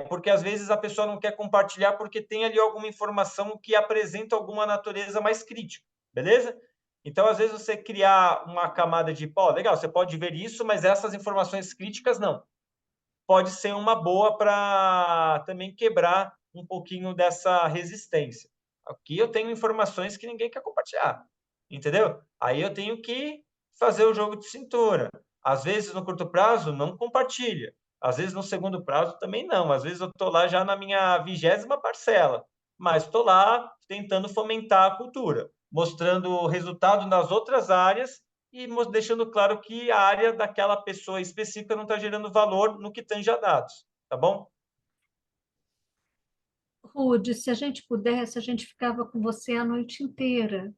Porque às vezes a pessoa não quer compartilhar porque tem ali alguma informação que apresenta alguma natureza mais crítica, beleza? Então, às vezes, você criar uma camada de, pô, legal, você pode ver isso, mas essas informações críticas não. Pode ser uma boa para também quebrar um pouquinho dessa resistência. Aqui eu tenho informações que ninguém quer compartilhar, entendeu? Aí eu tenho que fazer o jogo de cintura. Às vezes, no curto prazo, não compartilha. Às vezes, no segundo prazo, também não. Às vezes, eu estou lá já na minha 20ª parcela, mas estou lá tentando fomentar a cultura, mostrando o resultado nas outras áreas e deixando claro que a área daquela pessoa específica não está gerando valor no que tange a dados, tá bom? Rude, se a gente pudesse, a gente ficava com você a noite inteira.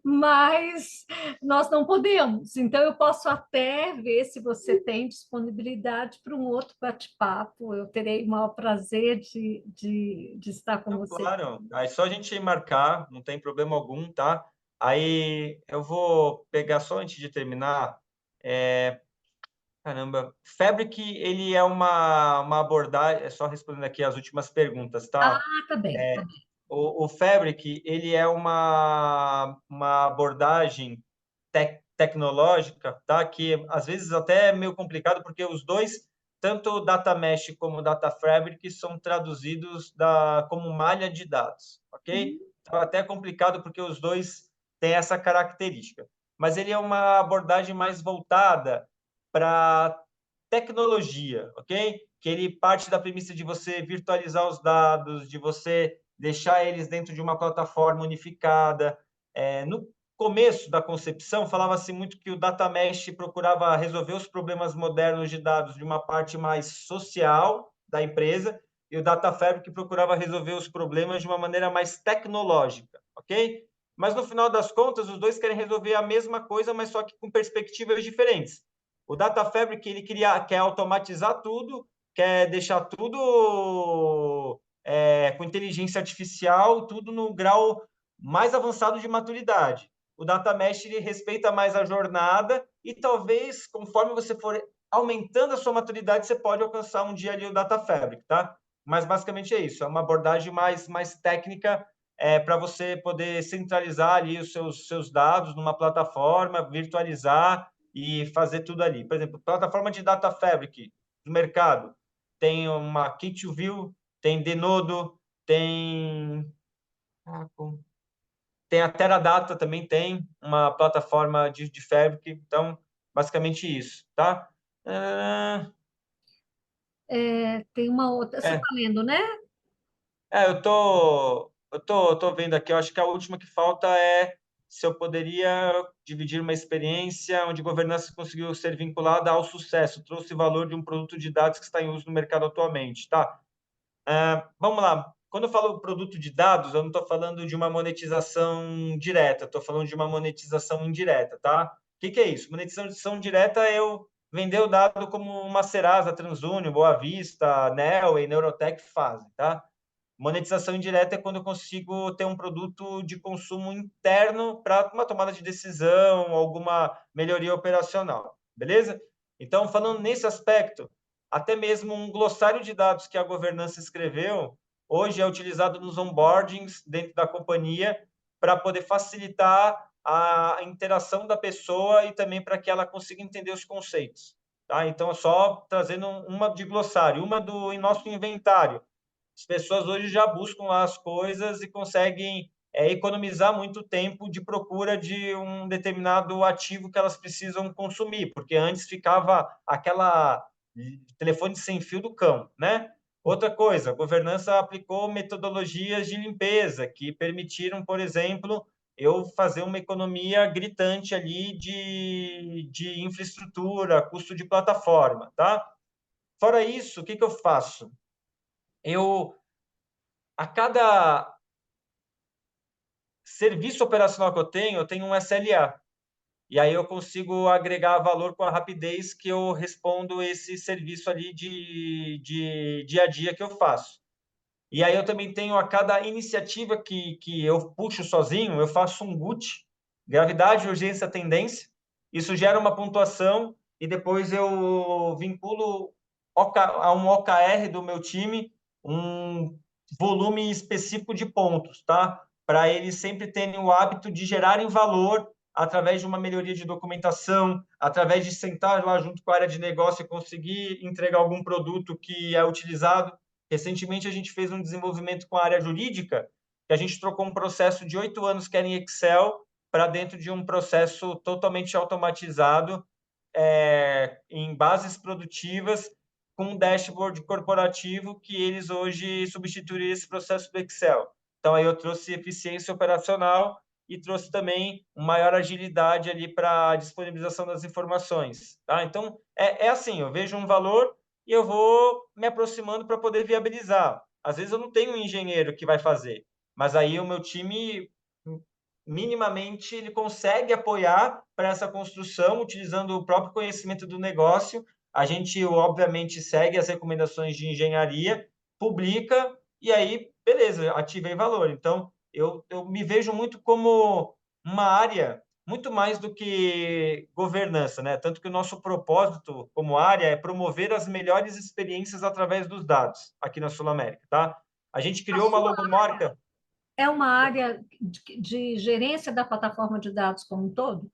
Mas nós não podemos. Então, eu posso até ver se você tem disponibilidade para um outro bate-papo. Eu terei o maior prazer de estar com Não, você. claro, aí só a gente marcar, não tem problema algum, tá? Aí eu vou pegar só antes de terminar. Caramba, Fabric, ele é uma abordagem, é só respondendo aqui as últimas perguntas, Ah, tá? tá bem. O Fabric, ele é uma abordagem tecnológica, tá? Que às vezes até é meio complicado, porque os dois, tanto o Data Mesh como o Data Fabric, são traduzidos como malha de dados, ok? Então, até é complicado porque os dois têm essa característica. Mas ele é uma abordagem mais voltada para tecnologia, ok? Que ele parte da premissa de você virtualizar os dados, de você deixar eles dentro de uma plataforma unificada. No começo da concepção, falava-se muito que o Data Mesh procurava resolver os problemas modernos de dados de uma parte mais social da empresa, e o Data Fabric procurava resolver os problemas de uma maneira mais tecnológica, ok? Mas, no final das contas, os dois querem resolver a mesma coisa, mas só que com perspectivas diferentes. O Data Fabric, ele quer automatizar tudo, quer deixar tudo com inteligência artificial, tudo no grau mais avançado de maturidade. O Data Mesh ele respeita mais a jornada e talvez, conforme você for aumentando a sua maturidade, você pode alcançar um dia ali o Data Fabric, tá? Mas basicamente é isso, é uma abordagem mais técnica para você poder centralizar ali os seus dados numa plataforma, virtualizar e fazer tudo ali. Por exemplo, plataforma de Data Fabric do mercado, tem uma Key2View, tem Denodo, tem Tem a Teradata, também tem uma plataforma de Fabric. Então, basicamente isso, tá? Ah, Tem uma outra. Você é, está lendo, né? eu tô vendo aqui, eu acho que a última que falta é se eu poderia dividir uma experiência onde governança conseguiu ser vinculada ao sucesso, trouxe valor de um produto de dados que está em uso no mercado atualmente, tá? Vamos lá. Quando eu falo produto de dados, eu não estou falando de uma monetização direta, estou falando de uma monetização indireta, tá? O que é isso? Monetização direta é eu vender o dado como uma Serasa, TransUnion, Boa Vista, Neo e Neurotech fazem, tá? Monetização indireta é quando eu consigo ter um produto de consumo interno para uma tomada de decisão, alguma melhoria operacional, beleza? Então, falando nesse aspecto, até mesmo um glossário de dados que a governança escreveu, hoje é utilizado nos onboardings dentro da companhia para poder facilitar a interação da pessoa e também para que ela consiga entender os conceitos. Tá? Então, só trazendo uma de glossário, uma do em nosso inventário. As pessoas hoje já buscam lá as coisas e conseguem economizar muito tempo de procura de um determinado ativo que elas precisam consumir, porque antes ficava aquela telefone sem fio do cão, né? Outra coisa, a governança aplicou metodologias de limpeza que permitiram, por exemplo, eu fazer uma economia gritante ali de infraestrutura, custo de plataforma, tá? Fora isso, o que eu faço? A cada serviço operacional que eu tenho um SLA. E aí eu consigo agregar valor com a rapidez que eu respondo esse serviço ali de dia a dia que eu faço. E aí eu também tenho a cada iniciativa que eu puxo sozinho, eu faço um GUT, gravidade, urgência, tendência. Isso gera uma pontuação e depois eu vinculo a um OKR do meu time, um volume específico de pontos, tá? Para eles sempre terem o hábito de gerarem valor através de uma melhoria de documentação, através de sentar lá junto com a área de negócio e conseguir entregar algum produto que é utilizado. Recentemente, a gente fez um desenvolvimento com a área jurídica, que a gente trocou um processo de 8 anos que era em Excel para dentro de um processo totalmente automatizado, em bases produtivas, com um dashboard corporativo que eles hoje substituíram esse processo do Excel. Então, aí eu trouxe eficiência operacional e trouxe também uma maior agilidade ali para a disponibilização das informações. Tá? Então, é assim, eu vejo um valor e eu vou me aproximando para poder viabilizar. Às vezes eu não tenho um engenheiro que vai fazer, mas aí o meu time minimamente ele consegue apoiar para essa construção utilizando o próprio conhecimento do negócio. A gente obviamente segue as recomendações de engenharia, publica e aí beleza, ativei valor. Então eu me vejo muito como uma área muito mais do que governança, né? Tanto que o nosso propósito como área é promover as melhores experiências através dos dados aqui na Sul América, tá? A gente A criou uma sua logomarca. é uma área de gerência da plataforma de dados como um todo?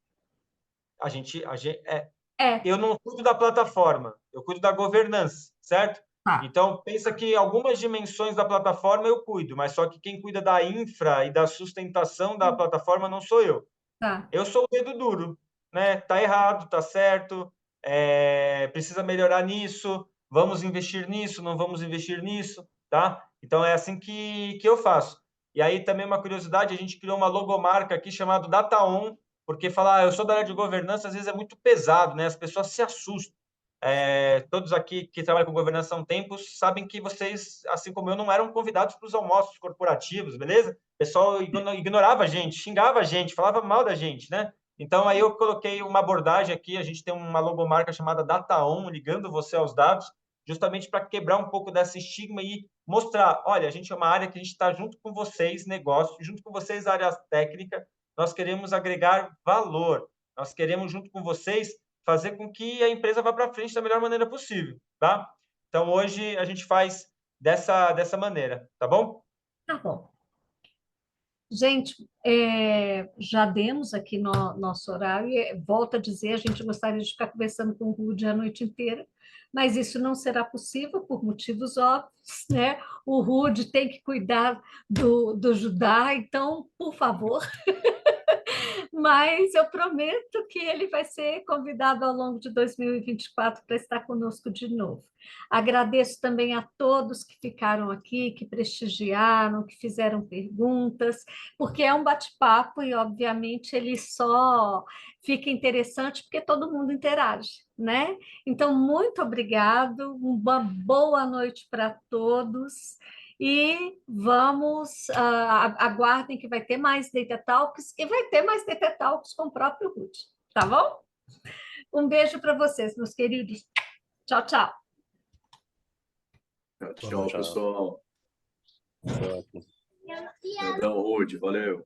Eu não cuido da plataforma, eu cuido da governança, certo? Tá, Então, pensa que algumas dimensões da plataforma eu cuido, mas só que quem cuida da infra e da sustentação da plataforma não sou eu. tá. Eu sou o dedo duro, né? Tá errado, tá certo, precisa melhorar nisso, vamos investir nisso, não vamos investir nisso, tá? Então, é assim que eu faço. E aí, também uma curiosidade, a gente criou uma logomarca aqui chamada DataOn, porque falar, eu sou da área de governança, às vezes é muito pesado, né? As pessoas se assustam. Todos aqui que trabalham com governança há um tempo sabem que vocês, assim como eu, não eram convidados para os almoços corporativos, beleza? O pessoal ignorava a gente, xingava a gente, falava mal da gente, né? Então, aí eu coloquei uma abordagem aqui, a gente tem uma logomarca chamada DataOn, ligando você aos dados, justamente para quebrar um pouco desse estigma e mostrar, olha, a gente é uma área que a gente está junto com vocês, negócio, junto com vocês, área técnica, nós queremos agregar valor, nós queremos, junto com vocês, fazer com que a empresa vá para frente da melhor maneira possível, tá? Então, hoje a gente faz dessa maneira, tá bom? Tá bom. Gente, já demos aqui no nosso horário, e volto a dizer, a gente gostaria de ficar conversando com o Rudy a noite inteira, mas isso não será possível por motivos óbvios, né? O Rude tem que cuidar do Judá, então, por favor. Mas eu prometo que ele vai ser convidado ao longo de 2024 para estar conosco de novo. Agradeço também a todos que ficaram aqui, que prestigiaram, que fizeram perguntas, porque é um bate-papo e, obviamente, ele só fica interessante porque todo mundo interage, né? Então, muito obrigado, uma boa noite para todos. E vamos, aguardem que vai ter mais Data Talks e vai ter mais Data Talks com o próprio Ruth, tá bom? Um beijo para vocês, meus queridos. Tchau, tchau. Tchau, Tchau. pessoal. Ótimo. Então, Rude, valeu.